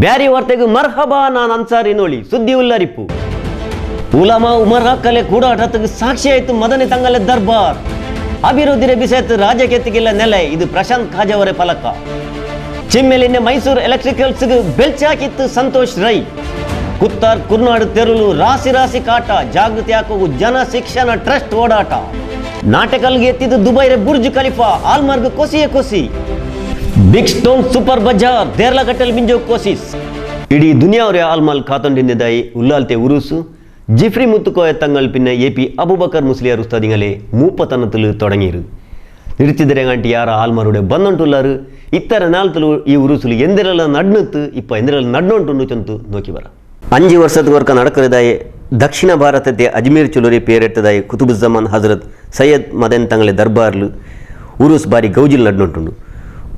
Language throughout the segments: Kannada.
ಬ್ಯಾರಿ ವಾರ್ತೆಗೆ ಮರ್ಹಬಾ ನಾನು ಅನ್ಸಾರಿ ನೋಡಿ ಸುದ್ದಿ ಉಲ್ಲರಿಪ್ಪು ಉಲಮಾ ಉಮರ ಕಲೆ ಕೂಡಾಟಕ್ಕೆ ಸಾಕ್ಷಿ ಆಯ್ತು ಮದನಿ ತಂಗಲೆ ದರ್ಬಾರ್ ಅಭಿವೃದ್ಧಿ ಬಿಸೆತ್ತು ರಾಜಕೀಯತೆಗಿಲ್ಲ ನೆಲೆ ಇದು ಪ್ರಶಾಂತ್ ಖಾಜಾವರೆ ಫಲಕ ಚಿಮ್ಮೆಲಿನ ಮೈಸೂರು ಎಲೆಕ್ಟ್ರಿಕಲ್ಸ್ಗೆ ಬೆಲ್ಚ್ ಹಾಕಿತ್ತು ಸಂತೋಷ್ ರೈ ಕುತ್ತಾರ್ ಕುರ್ನಾಡು ತೆರಳು ರಾಸಿ ರಾಸಿ ಕಾಟ ಜಾಗೃತಿ ಹಾಕುವ ಜನ ಶಿಕ್ಷಣ ಟ್ರಸ್ಟ್ ಓಡಾಟ ನಾಟಕಲ್ಗೆ ಎತ್ತಿದ್ದು ದುಬೈರೆ ಬುರ್ಜ್ ಖಲೀಫಾ ಆಲ್ಮಾರ್ಗ್ ಕೊಸಿಯೇ ಕೊಸಿ ಬಿಗ್ ಸ್ಟೋನ್ ಸೂಪರ್ ಬಜಾರ್ ದೇರ್ಲಗಟ್ಟೆಲ್ ಮಿಂಜೋ ಕೋಸಿಸ್ ಇಡೀ ದುನಿಯಾವರೆ ಆಲ್ಮಾಲ್ ಕಾತೊಂಡಿದ್ದಾಯಿ ಉಲ್ಲಾಲ್ತೆ ಉರುಸು ಜಿಫ್ರಿ ಮುತ್ತುಕೋಯ ತಂಗಲ್ ಪಿನ್ನ ಎಪಿ ಅಬುಬಕರ್ ಮುಸ್ಲಿಯರ್ ಉಸ್ತಾದಿಗಳೇ ಮೂಪತನത്തിൽ തുടങ്ങിയിരു നിർത്തിതരങ്ങാട്ടി ಯಾರ ಆಲ್ಮಾರುಡೆ ಬಂದಂಟುಲ್ಲಾರು ಇತ್ತರ ನಾಲ್ತಲು ಈ ಉರುಸುಲು ಎಂದಿರಲ್ಲ ನಡ್ನತ್ತು ಇಪ್ಪ ಎಂದಿರಲ್ಲ ನಡ್ನೊಂಟುಂಡು ಚಂತು ನೋಕಿ ಬರ 5 ವರ್ಷದವರೆಗೆ നടക്കുന്നതായി ദക്ഷിണ ഭാരതത്തെ അജ്മീർ ചുലൂരി പേരെട്ടതായി കുതുബുസ്സമാൻ ഹസ്രത്ത് സയ്യദ് മദൻ തങ്ങളെ ദർബാറിൽ ഉറൂസ് ബാരി ഗൗജിൽ നടന്നിട്ടുണ്ട്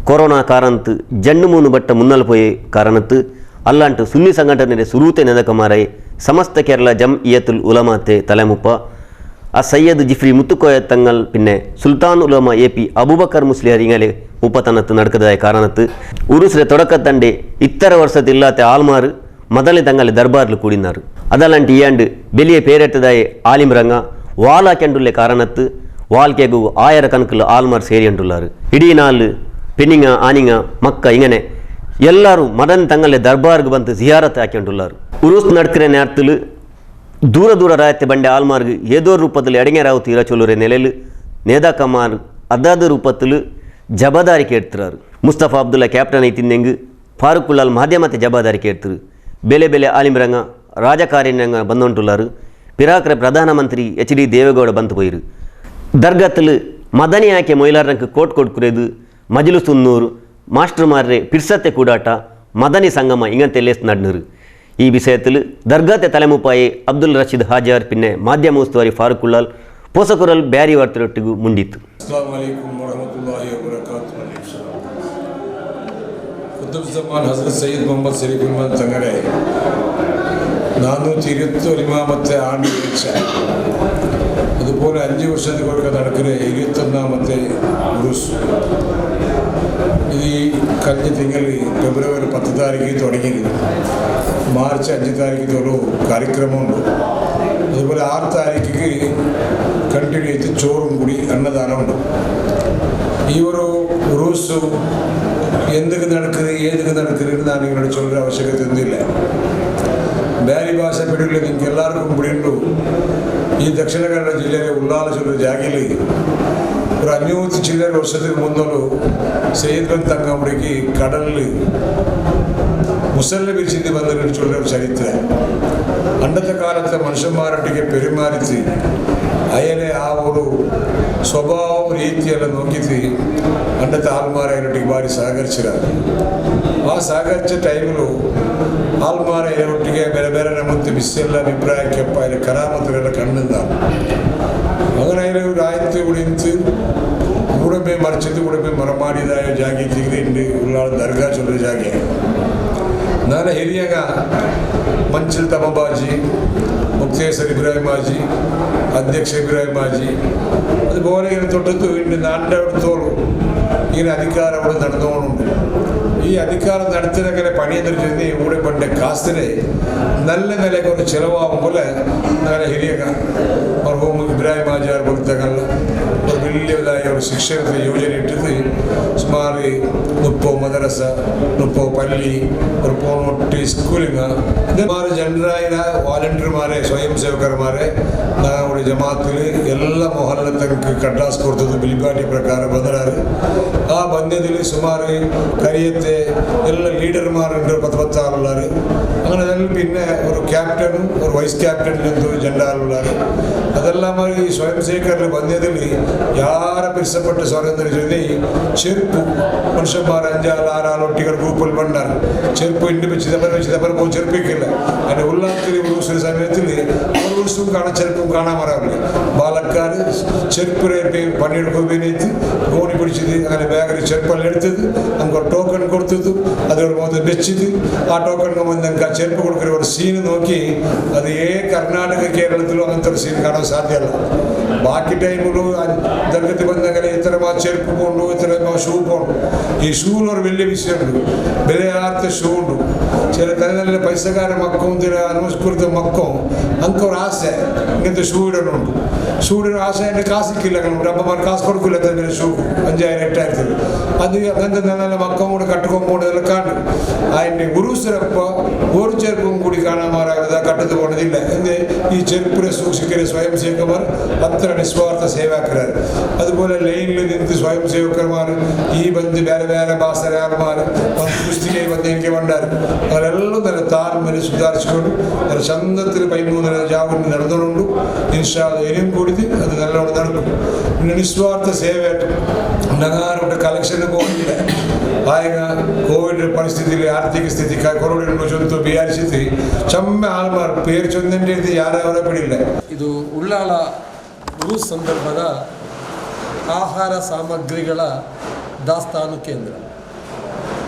ಕೊರೋನಾ ಕಾರಣತ್ತು ಜಂಡು ಮೂನು ಬಟ್ಟ ಮುನ್ನಲ್ ಪೋಯೆ ಕಾರಣತ್ತು ಅಲ್ಲಾಂಟು ಸುನ್ನಿ ಸಂಘಟನೆ ಸುರೂತೆ ನೆದಕಮಾರೈ ಸಮಸ್ತ ಕೇರಳ ಜಮ್ಇಯತುಲ್ ಉಲಮಾತೆ ತಲೆಮುಪ್ಪ ಆ ಸಯ್ಯದ್ ಜಿಫ್ರಿ ಮುತ್ತುಕೋಯ ತಂಗಲ್ ಪಿನ್ನೆ ಸುಲ್ತಾನ್ ಉಲಮಾ ಎಪಿ ಅಬುಬಕರ್ ಮುಸ್ಲಿಯರ್ ಇಂಗಲೆ ಮುಪ್ಪತನತ್ತು ನಡ್ಕದಾಯ ಕಾರಣತ್ತು ಉರುಸ್ರೆ ತೊಡಕತ್ತಂಡೆ ಇತ್ತರ ವರ್ಷದಿಲ್ಲಾತೆ ಆಲ್ಮಾರು ಮೊದಲೇ ತಂಗಲೆ ದರ್ಬಾರ್ಲು ಕೂಡಿನಾರು ಅದಲ್ಲಂಟಿ ಈಯಂಡು ಬೆಲಿಯ ಪೇರೆಟ್ಟದಾಯ ಆಲಿಮ್ ರಂಗ ವಾಲ್ ಹಾಕ್ಯಂಡುಲ್ಲೆ ಕಾರಣತ್ತು ವಾಲ್ಕೆಗೂ ಆಯರ ಕನಕಲು ಆಲ್ಮಾರ್ ಸೇರಿಯಂಡುಲ್ಲಾರು ಇಡೀ ನಾಲ್ ಪೆನ್ನಿಂಗ ಆನಿಂಗ ಮಕ್ಕ ಇಂಗನೆ ಎಲ್ಲರೂ ಮದನ್ ತಂಗಲೆ ದರ್ಬಾರ್ಗೆ ಬಂದು ಜಿಯಾರತ್ ಹಾಕ್ಯಂಡುಲ್ಲಾರು ಉರುಸ್ ನಡ್ಕಿರ ನೇರ್ತಲು ದೂರ ದೂರ ರಾಯತ್ತೆ ಬಂಡೆ ಆಲ್ಮಾರ್ಗ್ ಏದೋ ರೂಪದಲ್ಲಿ ಅಡಂಗೆರಾವತಿ ಇರಚೊಲ್ಲುರೆ ನೆಲೆಲು ನೇದಾಕಮಾರ್ ಅದಾದ ರೂಪத்தில் ಜಬಾದಾರಿ ಕೇಳ್ತಿರಾರು ಮುಸ್ತಫಾ ಅಬ್ದುಲ್ಲಾ ಕ್ಯಾಪ್ಟನ್ ಐತಿಂದೆಂಗ್ ಫಾರೂಕ್ ಉಲ್ಲಾಲ್ ಮಾಧ್ಯಮತೆ ಜಬಾದಾರಿ ಕೇಳ್ತಿರು ಬೆಲೆ ಬೆಲೆ ಆಲಿಮ್ರಂಗ ರಾಜಕಾರ್ಯಂಗ ಬಂದೊಂಟುಲ್ಲಾರು ಪಿರಾಕ್ರೆ ಪ್ರಧಾನಮಂತ್ರಿ ಎಚ್ ಡಿ ದೇವೇಗೌಡ ಬಂತು ಪೋಯಿರು ದರ್ಗத்தில் ಮದನಿ ಆಕೆ ಮೊಯ್ಲಾರಂಕ ಕೋಟ್ ಕೊಡ್ಕುರೆದು ಮಜ್ಲಿಸುನ್ನೂರು ಮಾಸ್ಟರ್ ಮಾರ್ರೆ ಪಿರ್ಸತ್ತೆ ಕೂಡಾಟ ಮದನಿ ಸಂಗಮ ಇಂಗಂತೆಲ್ಲೇಸ್ ನಡ್ನರು ಈ ವಿಷಯത്തിൽ ದರ್ಗಾತೆ ತಲೆಮುಪಾಯಿ ಅಬ್ದುಲ್ ರಶೀದ್ ಹಾಜಾರ್ ಪಿನ್ನೆ ಮಾಧ್ಯಮ ಉಸ್ತುವಾರಿ ಫಾರೂಕ್ ಉಲ್ಲಾಲ್ ಪೋಸಕುರಲ್ ಬ್ಯಾರಿ ವಾರ್ತೆರೊಟ್ಟಿಗೂ ಮುಂದಿತ್ತು. ಅಸ್ಸಲಾಮು ಅಲೈಕುಂ ವರಹಮತುಲ್ಲಾಹಿ ವಬರಕಾತುಹು. കുതുബുസ്സമാൻ ഹസ്രത്ത് സയ്യിദ് മുഹമ്മദ് ശരീഫുൽ തങ്ങളെ 421 ആണ്ട് വീഴ്ച അതുപോലെ 5 വർഷത്തിലൊക്കെ നടക്കുന്ന 21ാമത്തെ ഉറുസ് ഇത് ഈ കഴിഞ്ഞ തിങ്കൾ ഫെബ്രുവരി 10 താരീഖിൽ തുടങ്ങിയിരുന്നു. മാർച്ച് 5 താരീഖിൽ ഒരു കാര്യക്രമമുണ്ട്. അതുപോലെ 6 താരീഖിക്ക് ಕಂಟಿನ್ಯೂ ಐತಿ ಚೋറും കൂടി ಅನ್ನದಾನമുണ്ട്. ಈ ಒಂದು ಉರುಸು ಎಂದಕ್ಕೆ നടക്കുന്നത് ഏതൊക്കെ നടക്കുന്നത് ನಾನು ನಿಮಗೆ சொல்ற ಅವಶ್ಯಕತೆ ಇಲ್ಲ. ಬೇರೆ ಭಾಷೆ ಬಿಡಲಿ ನಿಮಗೆ ಎಲ್ಲರಿಗೂ ಬಿಡಿಂಡು ಈ ದಕ್ಷಿಣ ಕನ್ನಡ ಜಿಲ್ಲೆಯ ಉಲ್ಲಾಲ ಚೊಲ್ಲ ಜಾಗಿಲಿ ഒരു 500 ചില്ലറ വർഷത്തിന് മുന്നോട്ട് സയ്യിദ് തങ്ങാമുടിക്ക് കടലിൽ മുസല്ല പിരിച്ചിട്ട് വന്നിട്ട് ചൊല്ല ഒരു ചരിത്രം. അന്നത്തെ കാലത്തെ മനുഷ്യന്മാരൊട്ടിಗೆ പെരുമാറിച്ച് അയലെ ആ ഒരു സ്വഭാവം രീതിയെല്ലാം നോക്കിയിട്ട് അന്നത്തെ ആൾമാരെ അതിനൊട്ടിಗೆ ಭಾರಿ ಸಹಕರಿಸಿದ್ದಾರೆ. ಆ ಸಹಕರಿಸಿದ ಟೈಮಲ್ಲೂ ಆಲ್ಮಾರ ಇದರೊಟ್ಟಿಗೆ ಬೇರೆ ಬೇರೆ ನಮ್ಮಂತೆ ಬಿಸ್ಸೆಲ್ಲ ಅಭಿಪ್ರಾಯಕ್ಕೆಪ್ಪ ಇಲ್ಲಿ ಕರಾಮತರೆಲ್ಲ ಕಣ್ಣಿದ್ದಾರೆ. അങ്ങനെ ഒരു രാജ്യത്തെ വിളിച്ച് കൂടെ മറിച്ചത് കൂടെ മറമാടിയതായ ജാഗി തിരികെ ഉള്ള ദർഗാ ചൊല്ല ജാഗയാണ്. ನಾನು ಹಿರಿಯಾಗ ಮಂಚಿಲ್ ತಮಬಾಜಿ ಮುಕ್ತೇಸರ್ ಇಬ್ರಾಹಿಂ ಹಾಜಿ ಅಧ್ಯಕ್ಷ ಇಬ್ರಾಹಿಂ ಹಾಜಿ അതുപോലെ ഇങ്ങനെ തൊട്ടത്ത് വീണ്ടും നാട്ടിനടുത്തോളം ഇങ്ങനെ അധികാരം അവിടെ നടന്നുകൊണ്ടുണ്ട്. ഈ അധികാരം നടത്തുന്നങ്ങനെ പണിയെന്ന് വെച്ചാൽ ഇവിടെ പണ്ട് കാസ്റ്റിനെ നല്ല നിലയ്ക്ക് ഒന്ന് ചിലവാകും പോലെ അങ്ങനെ ಹಿರಿಯಾಗ മർഹൂം ഇബ്രാഹിം ಹಾಜಾರ್ ಬರ್ತಕ್ಕಲ್ಲ ഒരു വലിയതായ ഒരു ಶಿಕ್ಷಣದ ಯೋಜನೆ ಇಟ್ಟಿದ್ದು ಸುಮಾರು 30 ಮದರಸ 30 പള്ളി ഒരു 40 സ്കൂളിങ് ഇതുമാതിരി ಜನರಾയ ವಾಲಂಟಿಯರ್മാരെ ಸ್ವಯಂ ಸೇವಕರಮಾರೆ നമ്മുടെ ജമാഅത്തിൽ എല്ലാ ಮೊಹಲ್ಲತಕ್ಕೆ ಕಡ್ಡಾಸ್ ಕೊಡ್ತದ್ದು ಬಿಲ್ಬಾಟಿ ಪ್ರಕಾರ ಬಂದರಾರು. ಆ ಬಂದ್ಯದಲ್ಲಿ ಸುಮಾರು ಕರಿಯತ್ತೆ ಎಲ್ಲ ಲೀಡರ್മാരുണ്ട് 10 ഉള്ളാറ്. അങ്ങനെ അതിൽ പിന്നെ ഒരു ക്യാപ്റ്റനും ഒരു വൈസ് ക്യാപ്റ്റനും ജെൻഡാറുള്ളാറ്. അതെല്ലാം ഈ സ്വയം സേവകരിൽ ಬಂದ್ಯದಲ್ಲಿ ಯಾರ ಪಿರ್ಸಪಟ್ಟು ಸ್ವಾತಂತ್ರ್ಯ ಜೊತೆ ചെറുപ്പ് മനുഷ്യന്മാർ 5-6 ഒട്ടികൾ ഗ്രൂപ്പിൽ പണ്ടാണ് ചെറുപ്പ് ഇണ്ട് വെച്ച് പോകും ചെറുപ്പിക്കില്ല. അതിൻ്റെ ഉള്ളാത്തിൽ ഒരു സമയത്തിൽ ഒരു ദിവസവും കാണാൻ ചെറുപ്പും കാണാൻ വരാറില്ല. ബാലക്കാർ ചെറുപ്പിനെ പണിയെടുക്കുക വേണ്ടിയിട്ട് ഗോണി പിടിച്ചത് അങ്ങനെ ബാഗിൽ ചെറുപ്പെല്ലാം എടുത്തത് നമുക്ക് ഒരു ടോക്കൺ കൊടുത്തത് അതോട് മുതൽ വെച്ചത് ആ ടോക്കൺ നമുക്ക് ആ ചെറുപ്പ് കൊടുക്കുന്ന ഒരു സീന് നോക്കി അത് കർണാടക കേരളത്തിലും അങ്ങനത്തെ ഒരു സീൻ കാണാൻ സാധ്യമല്ല. ಬಾಕಿ ಟೈಮು ದರ್ಗತಿ ಬಂದಾಗ ಇತರ ಚೆರುಪು ಕೊಂಡು ಇತರ ಶೂ ಕೊಂಡು ಈ ಶೂಲು ಅವ್ರು ಬೆಲೆ ವಿಷಯ ಉಂಟು ಬೆಲೆ ಆರ್ಥ ಶೂ ಉಂಟು ചില തലനല്ല പൈസക്കാര മക്കവും ചില അനുസ്കൃത മക്കവും അങ്കൊരു ആശ ഇങ്ങനത്തെ ഷൂ ഇടണുണ്ട് ഷൂ ഇടുന്ന ആശ എൻ്റെ കാസിക്കില്ല അപ്പന്മാർ കാസ് കൊടുക്കില്ല തന്നെ ഷൂ 5000 8000 അത് അങ്ങനത്തെ നല്ല മക്കം കൂടെ കട്ടുകൊമ്പോണ്ട് ഇതെല്ലാം കാണും അതിൻ്റെ ഉറൂസിനപ്പോൾ ഒരു ചെറുപ്പും കൂടി കാണാമാറാകുന്നത് കട്ടത്ത് പോണതില്ല എന്ന് ഈ ചെറുപ്പിനെ സൂക്ഷിക്കുന്ന സ്വയം സേവകന്മാർ അത്ര നിസ്വാർത്ഥ സേവാക്കരാണ് അതുപോലെ ലൈനിൽ നിന്ന് സ്വയം സേവകന്മാർ ഈ ബന്ധു വേറെ വേറെ ഭാഷകാരന്മാർ കുസ്തികை ಬಂದು ಹಿಂಗೆ ಬಂದಾರೆ ಅವರೆಲ್ಲೂ ನನ್ನ ತಾಳ್ಮೆಯಲ್ಲಿ ಸುಧಾರಿಸಿಕೊಂಡು ನನ್ನ ಚಂದത്തിൽ 13ರ ಜಾಗವನ್ನು ನಡೆದುಕೊಂಡು ಇನ್ಶಾ ಅಲ್ಲಾಹ್ ಏನೇನು ಕೂಡಿದೆ ಅದು ನಲ್ಲವണ്ണം നടക്കും പിന്നെ നിസ്വാർത്ഥ സേവ നഗാരുടെ കലക്ഷന് പോകുന്നില്ല ആയക കോവിഡ് ಪರಿಸ್ಥಿತಿಯಲ್ಲಿ ಆರ್ಥಿಕ ಸ್ಥಿತಿ ಕೊರೋನಾ ಜೊತೆ ಬಿಆರ್ಸಿತಿ ಚಮ್ಮೆ ಆಲ್ಮಾರ್ ಪೇರು ಚೊಂದಂಡೆ ಇದು ಯಾರವರ ಬಿಡಿಲ್ಲ. ಇದು ಉಳ್ಳಾಲ ಉರುಸ್ ಸಂದರ್ಭದ ಆಹಾರ ಸಾಮಗ್ರಿಗಳ ದಾಸ್ತಾನು ಕೇಂದ್ರ.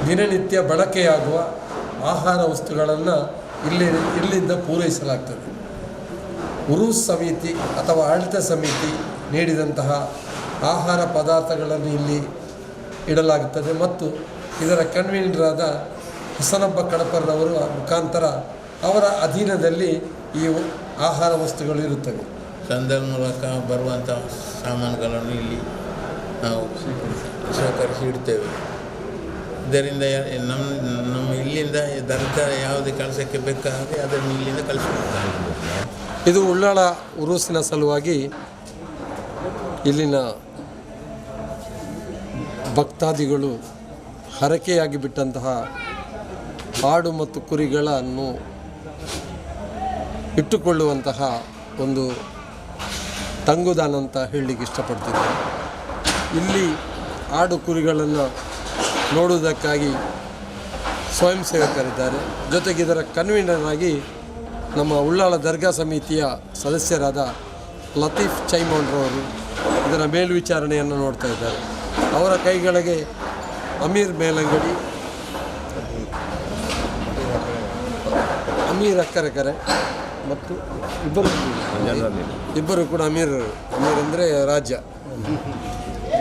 ದಿನನಿತ್ಯ ಬಳಕೆಯಾಗುವ ಆಹಾರ ವಸ್ತುಗಳನ್ನು ಇಲ್ಲಿಂದ ಪೂರೈಸಲಾಗ್ತದೆ. ಉರುಸ್ ಸಮಿತಿ ಅಥವಾ ಆಡಳಿತ ಸಮಿತಿ ನೀಡಿದಂತಹ ಆಹಾರ ಪದಾರ್ಥಗಳನ್ನು ಇಲ್ಲಿ ಇಡಲಾಗುತ್ತದೆ ಮತ್ತು ಇದರ ಕನ್ವೀನರಾದ ಹಸನಬ್ಬ ಕಡಪರ್ನವರ ಮುಖಾಂತರ ಅವರ ಅಧೀನದಲ್ಲಿ ಈ ಆಹಾರ ವಸ್ತುಗಳು ಇರುತ್ತವೆ. ಸಂದರ್ಭ ಮೂಲಕ ಬರುವಂಥ ಸಾಮಾನುಗಳನ್ನು ಇಲ್ಲಿ ನಾವು ಸ್ವೀಕರಿಸಿ ಇಡ್ತೇವೆ. ಇದರಿಂದ ನಮ್ಮ ಇಲ್ಲಿಂದ ದರ್ಗಾ ಯಾವುದೇ ಕೆಲಸಕ್ಕೆ ಬೇಕಾದರೆ ಅದನ್ನು ಇಲ್ಲಿಂದ ಕಳಿಸ್ಕೊಡ್ತಾರೆ. ಇದು ಉಳ್ಳಾಳ ಉರುಸಿನ ಸಲುವಾಗಿ ಇಲ್ಲಿನ ಭಕ್ತಾದಿಗಳು ಹರಕೆಯಾಗಿ ಬಿಟ್ಟಂತಹ ಆಡು ಮತ್ತು ಕುರಿಗಳನ್ನು ಇಟ್ಟುಕೊಳ್ಳುವಂತಹ ಒಂದು ತಂಗುದಾನ ಅಂತ ಹೇಳಲಿಕ್ಕೆ ಇಷ್ಟಪಡ್ತಿದ್ದಾರೆ. ಇಲ್ಲಿ ಆಡು ಕುರಿಗಳನ್ನು ನೋಡುವುದಕ್ಕಾಗಿ ಸ್ವಯಂ ಸೇವಕರಿದ್ದಾರೆ. ಜೊತೆಗೆ ಇದರ ಕನ್ವೀನರ್ ಆಗಿ ನಮ್ಮ ಉಳ್ಳಾಳ ದರ್ಗಾ ಸಮಿತಿಯ ಸದಸ್ಯರಾದ ಲತೀಫ್ ಚೈಮೋನ್ರವರು ಇದರ ಮೇಲ್ವಿಚಾರಣೆಯನ್ನು ನೋಡ್ತಾ ಇದ್ದಾರೆ. ಅವರ ಕೈಗಳಿಗೆ ಅಮೀರ್ ಮೇಲಂಗಡಿ, ಅಮೀರ್ ಅಕ್ಕರೆಕರೆ ಮತ್ತು ಇಬ್ಬರು ಕೂಡ ಅಮೀರ್ ಅಂದರೆ ರಾಜ್ಯ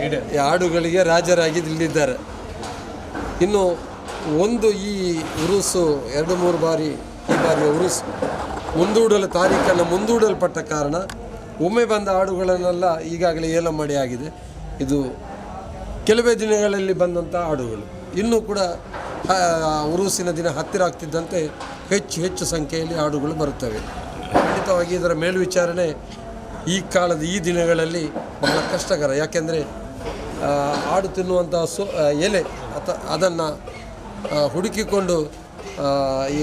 ಈ ಆಡುಗಳಿಗೆ ರಾಜರಾಗಿ ಇಲ್ಲಿದ್ದಾರೆ. ಇನ್ನು ಒಂದು ಈ ಉರುಸು 2-3 ಬಾರಿ ಈ ಬಾರಿಯ ಉರುಸು ತಾರೀಖನ್ನು ಮುಂದೂಡಲ್ಪಟ್ಟ ಕಾರಣ ಒಮ್ಮೆ ಬಂದ ಆಡುಗಳನ್ನೆಲ್ಲ ಈಗಾಗಲೇ ಏಲಮಾಡಿ ಆಗಿದೆ. ಇದು ಕೆಲವೇ ದಿನಗಳಲ್ಲಿ ಬಂದಂಥ ಆಡುಗಳು. ಇನ್ನೂ ಕೂಡ ಉರುಸಿನ ದಿನ ಹತ್ತಿರ ಆಗ್ತಿದ್ದಂತೆ ಹೆಚ್ಚು ಸಂಖ್ಯೆಯಲ್ಲಿ ಆಡುಗಳು ಬರುತ್ತವೆ. ಖಂಡಿತವಾಗಿ ಇದರ ಮೇಲ್ವಿಚಾರಣೆ ಈ ದಿನಗಳಲ್ಲಿ ಬಹಳ ಕಷ್ಟಕರ. ಯಾಕೆಂದರೆ ಆಡು ತಿನ್ನುವಂಥ ಎಲೆ ಅದನ್ನು ಹುಡುಕಿಕೊಂಡು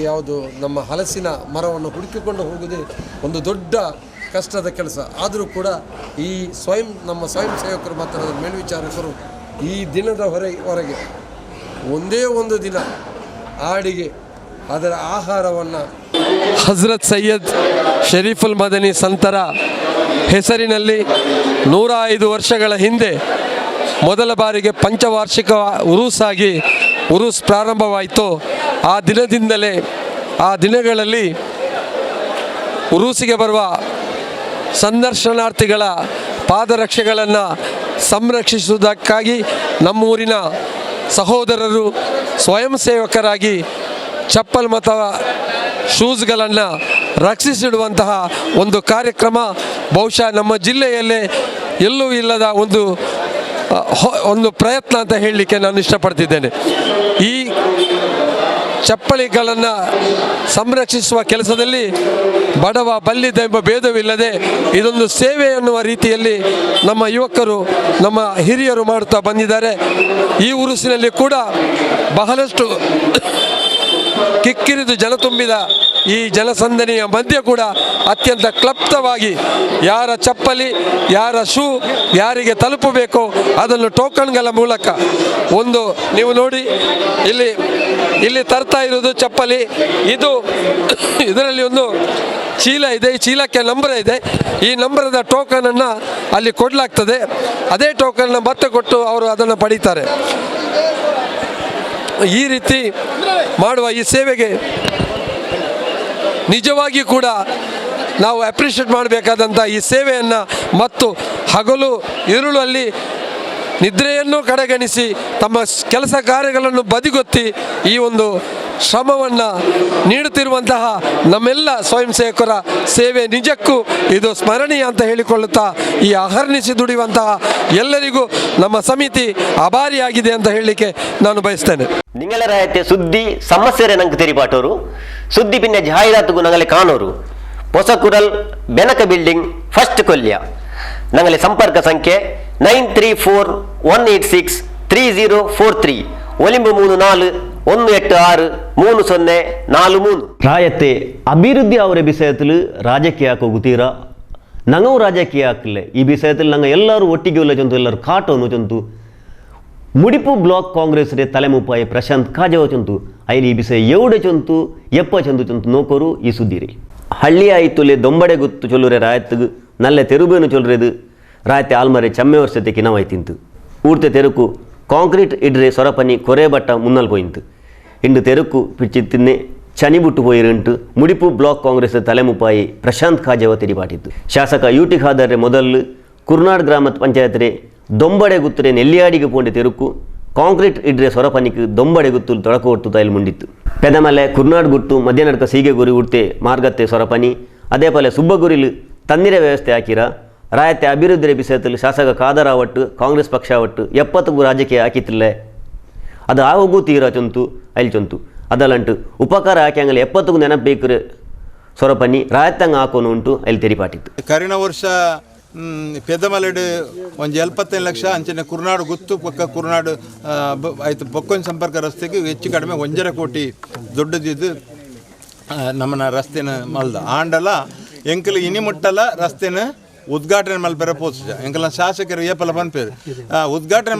ಯಾವುದು ನಮ್ಮ ಹಲಸಿನ ಮರವನ್ನು ಹುಡುಕಿಕೊಂಡು ಹೋಗುವುದೇ ಒಂದು ದೊಡ್ಡ ಕಷ್ಟದ ಕೆಲಸ. ಆದರೂ ಕೂಡ ಈ ನಮ್ಮ ಸ್ವಯಂ ಸೇವಕರು ಮತ್ತು ಅದರ ಮೇಲ್ವಿಚಾರಕರು ಈ ದಿನದ ಹೊರಗೆ ಒಂದೇ ಒಂದು ದಿನ ಆಡಿಗೆ ಅದರ ಆಹಾರವನ್ನು ಹಜರತ್ ಸೈಯದ್ ಶರೀಫುಲ್ ಮದನಿ ಸಂತರ ಹೆಸರಿನಲ್ಲಿ 105 ವರ್ಷಗಳ ಹಿಂದೆ ಮೊದಲ ಬಾರಿಗೆ ಪಂಚವಾರ್ಷಿಕ ಉರುಸ್ ಪ್ರಾರಂಭವಾಯಿತು. ಆ ದಿನದಿಂದಲೇ ಆ ದಿನಗಳಲ್ಲಿ ಉರುಸಿಗೆ ಬರುವ ಸಂದರ್ಶನಾರ್ಥಿಗಳ ಪಾದರಕ್ಷೆಗಳನ್ನು ಸಂರಕ್ಷಿಸುವುದಕ್ಕಾಗಿ ನಮ್ಮೂರಿನ ಸಹೋದರರು ಸ್ವಯಂ ಸೇವಕರಾಗಿ ಚಪ್ಪಲ್ ಮತ್ತು ಶೂಸ್ಗಳನ್ನು ರಕ್ಷಿಸಿಡುವಂತಹ ಒಂದು ಕಾರ್ಯಕ್ರಮ ಬಹುಶಃ ನಮ್ಮ ಜಿಲ್ಲೆಯಲ್ಲೇ ಎಲ್ಲೂ ಇಲ್ಲದ ಒಂದು ಪ್ರಯತ್ನ ಅಂತ ಹೇಳಲಿಕ್ಕೆ ನಾನು ಇಷ್ಟಪಡ್ತಿದ್ದೇನೆ. ಈ ಚಪ್ಪಲಿಗಳನ್ನು ಸಂರಕ್ಷಿಸುವ ಕೆಲಸದಲ್ಲಿ ಬಡವ ಬಲ್ಲಿದ ಎಂಬ ಭೇದವಿಲ್ಲದೆ ಇದೊಂದು ಸೇವೆ ಎನ್ನುವ ರೀತಿಯಲ್ಲಿ ನಮ್ಮ ಯುವಕರು ನಮ್ಮ ಹಿರಿಯರು ಮಾಡುತ್ತಾ ಬಂದಿದ್ದಾರೆ. ಈ ಉರುಸಿನಲ್ಲಿ ಕೂಡ ಬಹಳಷ್ಟು ಕಿಕ್ಕಿರಿದು ಜನ ತುಂಬಿದ ಈ ಜನಸಂದಣಿಯ ಮಧ್ಯೆ ಕೂಡ ಅತ್ಯಂತ ಕ್ಲಪ್ತವಾಗಿ ಯಾರ ಚಪ್ಪಲಿ ಯಾರ ಶೂ ಯಾರಿಗೆ ತಲುಪಬೇಕೋ ಅದನ್ನು ಟೋಕನ್ಗಳ ಮೂಲಕ ನೀವು ನೋಡಿ ಇಲ್ಲಿ ತರ್ತಾ ಇರೋದು ಚಪ್ಪಲಿ. ಇದರಲ್ಲಿ ಒಂದು ಚೀಲ ಇದೆ. ಈ ಚೀಲಕ್ಕೆ ನಂಬರ್ ಇದೆ. ಈ ನಂಬರದ ಟೋಕನನ್ನು ಅಲ್ಲಿ ಕೊಡಲಾಗ್ತದೆ. ಅದೇ ಟೋಕನ್ನ ಮತ್ತೆ ಕೊಟ್ಟು ಅವರು ಅದನ್ನು ಪಡೀತಾರೆ. ಈ ರೀತಿ ಮಾಡುವ ಈ ಸೇವೆಗೆ ನಿಜವಾಗಿ ಕೂಡ ನಾವು ಅಪ್ರಿಷಿಯೇಟ್ ಮಾಡಬೇಕಾದಂಥ ಈ ಸೇವೆಯನ್ನು ಮತ್ತು ಹಗಲು ಇರುಳಲ್ಲಿ ನಿದ್ರೆಯನ್ನು ಕಡೆಗಣಿಸಿ ತಮ್ಮ ಕೆಲಸ ಕಾರ್ಯಗಳನ್ನು ಬದಿಗೊತ್ತಿ ಈ ಒಂದು ಶ್ರಮವನ್ನು ನೀಡುತ್ತಿರುವಂತಹ ನಮ್ಮೆಲ್ಲ ಸ್ವಯಂ ಸೇವಕರ ಸೇವೆ ನಿಜಕ್ಕೂ ಇದು ಸ್ಮರಣೀಯ ಅಂತ ಹೇಳಿಕೊಳ್ಳುತ್ತಾ ಈ ಅಹರ್ನಿಸಿ ದುಡಿಯುವಂತಹ ಎಲ್ಲರಿಗೂ ನಮ್ಮ ಸಮಿತಿ ಆಭಾರಿಯಾಗಿದೆ ಅಂತ ಹೇಳಲಿಕ್ಕೆ ನಾನು ಬಯಸ್ತೇನೆ. ನಿಂಗಲ ಸುದ್ದಿ ಸಮಸ್ಯೆ ನಂಗೆ ತೆರಿಪಾಟೋರು ಸುದ್ದಿ ಪಿನ್ನ ಜಾಹೀರಾತುಗೂ ನಂಗಲೆ ಕಾಣೋರು ಹೊಸಕುರಲ್ ಬೆನಕ ಬಿಲ್ಡಿಂಗ್ ಫಸ್ಟ್ ಕೊಲ್ಯ ನಂಗಲೆ ಸಂಪರ್ಕ ಸಂಖ್ಯೆ 9341863043 ಒಲಿಂಬು 34 ರಾಯತೆ ಅಭಿವೃದ್ಧಿ ಅವರ ವಿಷಯത്തിൽ ರಾಜಕೀಯಕ್ಕೆ ಹೋಗುತ್ತೀರಾ ನಂಗೂ ರಾಜಕೀಯ ಹಾಕಲೆ ಈ ವಿಷಯത്തിൽ ನಂಗೆ ಎಲ್ಲರೂ ಒಟ್ಟಿಗೆ ಉಲ್ಲ ಜಂತು ಎಲ್ಲರೂ ಕಾಟೋನು ಜಂತು ಮುಡಿಪು ಬ್ಲಾಕ್ ಕಾಂಗ್ರೆಸ್ ರೇ ತಲೆಮುಪ್ಪಾಯಿ ಪ್ರಶಾಂತ್ ಕಾಜವ ಚಂತು ಐಲಿ ಈ ವಿಷಯ ಎವಡೆ ಚಂತು ಎಪ್ಪ ಚಂತು ಚಂತು ನೋಕೋರು ಈ ಸುದ್ದಿರಿ ಹಳ್ಳಿ ಆಯ್ತುಲೆ ದೊಂಬಡೆ ಗೊತ್ತು ಚೊಲ್ಲುರೆ ರಾಯತ್ಗೆ ನಲ್ಲೆ ತೆರುಬೇನು ಚೊಲ್ರೆದು ರಾಯತೆ ಆಲ್ಮರೆ ಚಮ್ಮೆ ವರ್ಷತೆ ಕಿನವಾಯ್ತಿಂತು ಊರ್ತೆ ತೆರುಕು ಕಾಂಕ್ರೀಟ್ ಇಡ್ರೆ ಸೊರಪನಿ ಕೊರೆ ಬಟ್ಟ ಮುನ್ನಲ್ ಪೋಯಿಂತು ಇಂಡು ತೆರುಕು ಪಿಚ್ಚಿತ್ತಿನ್ನೆ ಚನಿಬುಟ್ಟು ಪೋಯಿರುಂಟು ಮುಡಿಪು ಬ್ಲಾಕ್ ಕಾಂಗ್ರೆಸ್ ತಲೆಮುಪ್ಪಾಯಿ ಪ್ರಶಾಂತ್ ಕಾಜವ ತೆರಿಪಾಟಿತ್ತು ಶಾಸಕ ಯುಟಿ ಖಾದರ್ರೆ ಮೊದಲು ಕುರ್ನಾಡ್ ಗ್ರಾಮ ಪಂಚಾಯತ್ ರೇ ದೊಂಬಡೆ ಗುತ್ತರೆ ನೆಲ್ಲಿಯಾಡಿಗೆ ಪೋಂಡೆ ತೆರುಕು ಕಾಂಕ್ರೀಟ್ ಇಡ್ರೆ ಸೊರಪನಿಗೆ ದೊಂಬಡೆ ಗುತ್ತಲು ತೊಡಕ ಹೊಟ್ಟು ತೈಲು ಮುಂಡಿತ್ತು ಪೆದಮಲೆ ಕುರ್ನಾಡ್ ಗುಟ್ಟು ಮಧ್ಯಾಹ್ನಡ್ಕ ಸೀಗೆ ಗುರಿ ಉಡ್ತೆ ಮಾರ್ಗತ್ತೆ ಸೊರಪನಿ ಅದೇ ಪಲೆ ಸುಬ್ಬಗುರಿಲು ತಣ್ಣೀರ ವ್ಯವಸ್ಥೆ ಹಾಕಿರ ರಾಯತೆ ಅಭಿವೃದ್ಧಿ ವಿಷಯದಲ್ಲಿ ಶಾಸಕ ಖಾದರ್ ಅವಟ್ಟು ಕಾಂಗ್ರೆಸ್ ಪಕ್ಷ ಅವಟ್ಟು 70 ರಾಜಕೀಯ ಹಾಕಿತ್ತಿಲ್ಲ ಅದು ಆಗೋಗೂ ತೀರ ಚೊಂತು ಅಲ್ಲಿ ಚೊಂತು ಅದಲ್ಲಂಟು ಉಪಕಾರ ಹಾಕಿ ಹಂಗಲ್ಲಿ 70 ನೆನಪೇಕ್ರೆ ಸೊರಪನಿ ರಾಯತ್ತಂಗೆ ಹಾಕೋನು ಉಂಟು ಅಲ್ಲಿ ತೆರಿಪಾಟಿತ್ತು ಕರಿನ ವರ್ಷ ಪೆದಮಲೆಡು ಒಂದು 75 ಲಕ್ಷ ಅಂಚನೆ ಕುರ್ನಾಡು ಗುತ್ತು ಪಕ್ಕ ಕುರ್ನಾಡು ಆಯ್ತು ಬೊಕ್ಕೊಂದು ಸಂಪರ್ಕ ರಸ್ತೆಗೆ ಹೆಚ್ಚು ಕಡಿಮೆ 1.5 ಕೋಟಿ ದೊಡ್ಡದಿದ್ದು ನಮ್ಮನ್ನ ರಸ್ತೆನ ಮಲ್ದ ಆಂಡಲ ಎಂಕಲು ಇನಿಮುಟ್ಟಲ ರಸ್ತೆನ ಉದ್ಘಾಟನೆ ಮಲ್ಪೆರ ಪೋಸ್ಟ ಎಂಕಲ್ನ ಶಾಸಕರು ಏಪಲ ಪನ್ಪೇರು ಉದ್ಘಾಟನೆ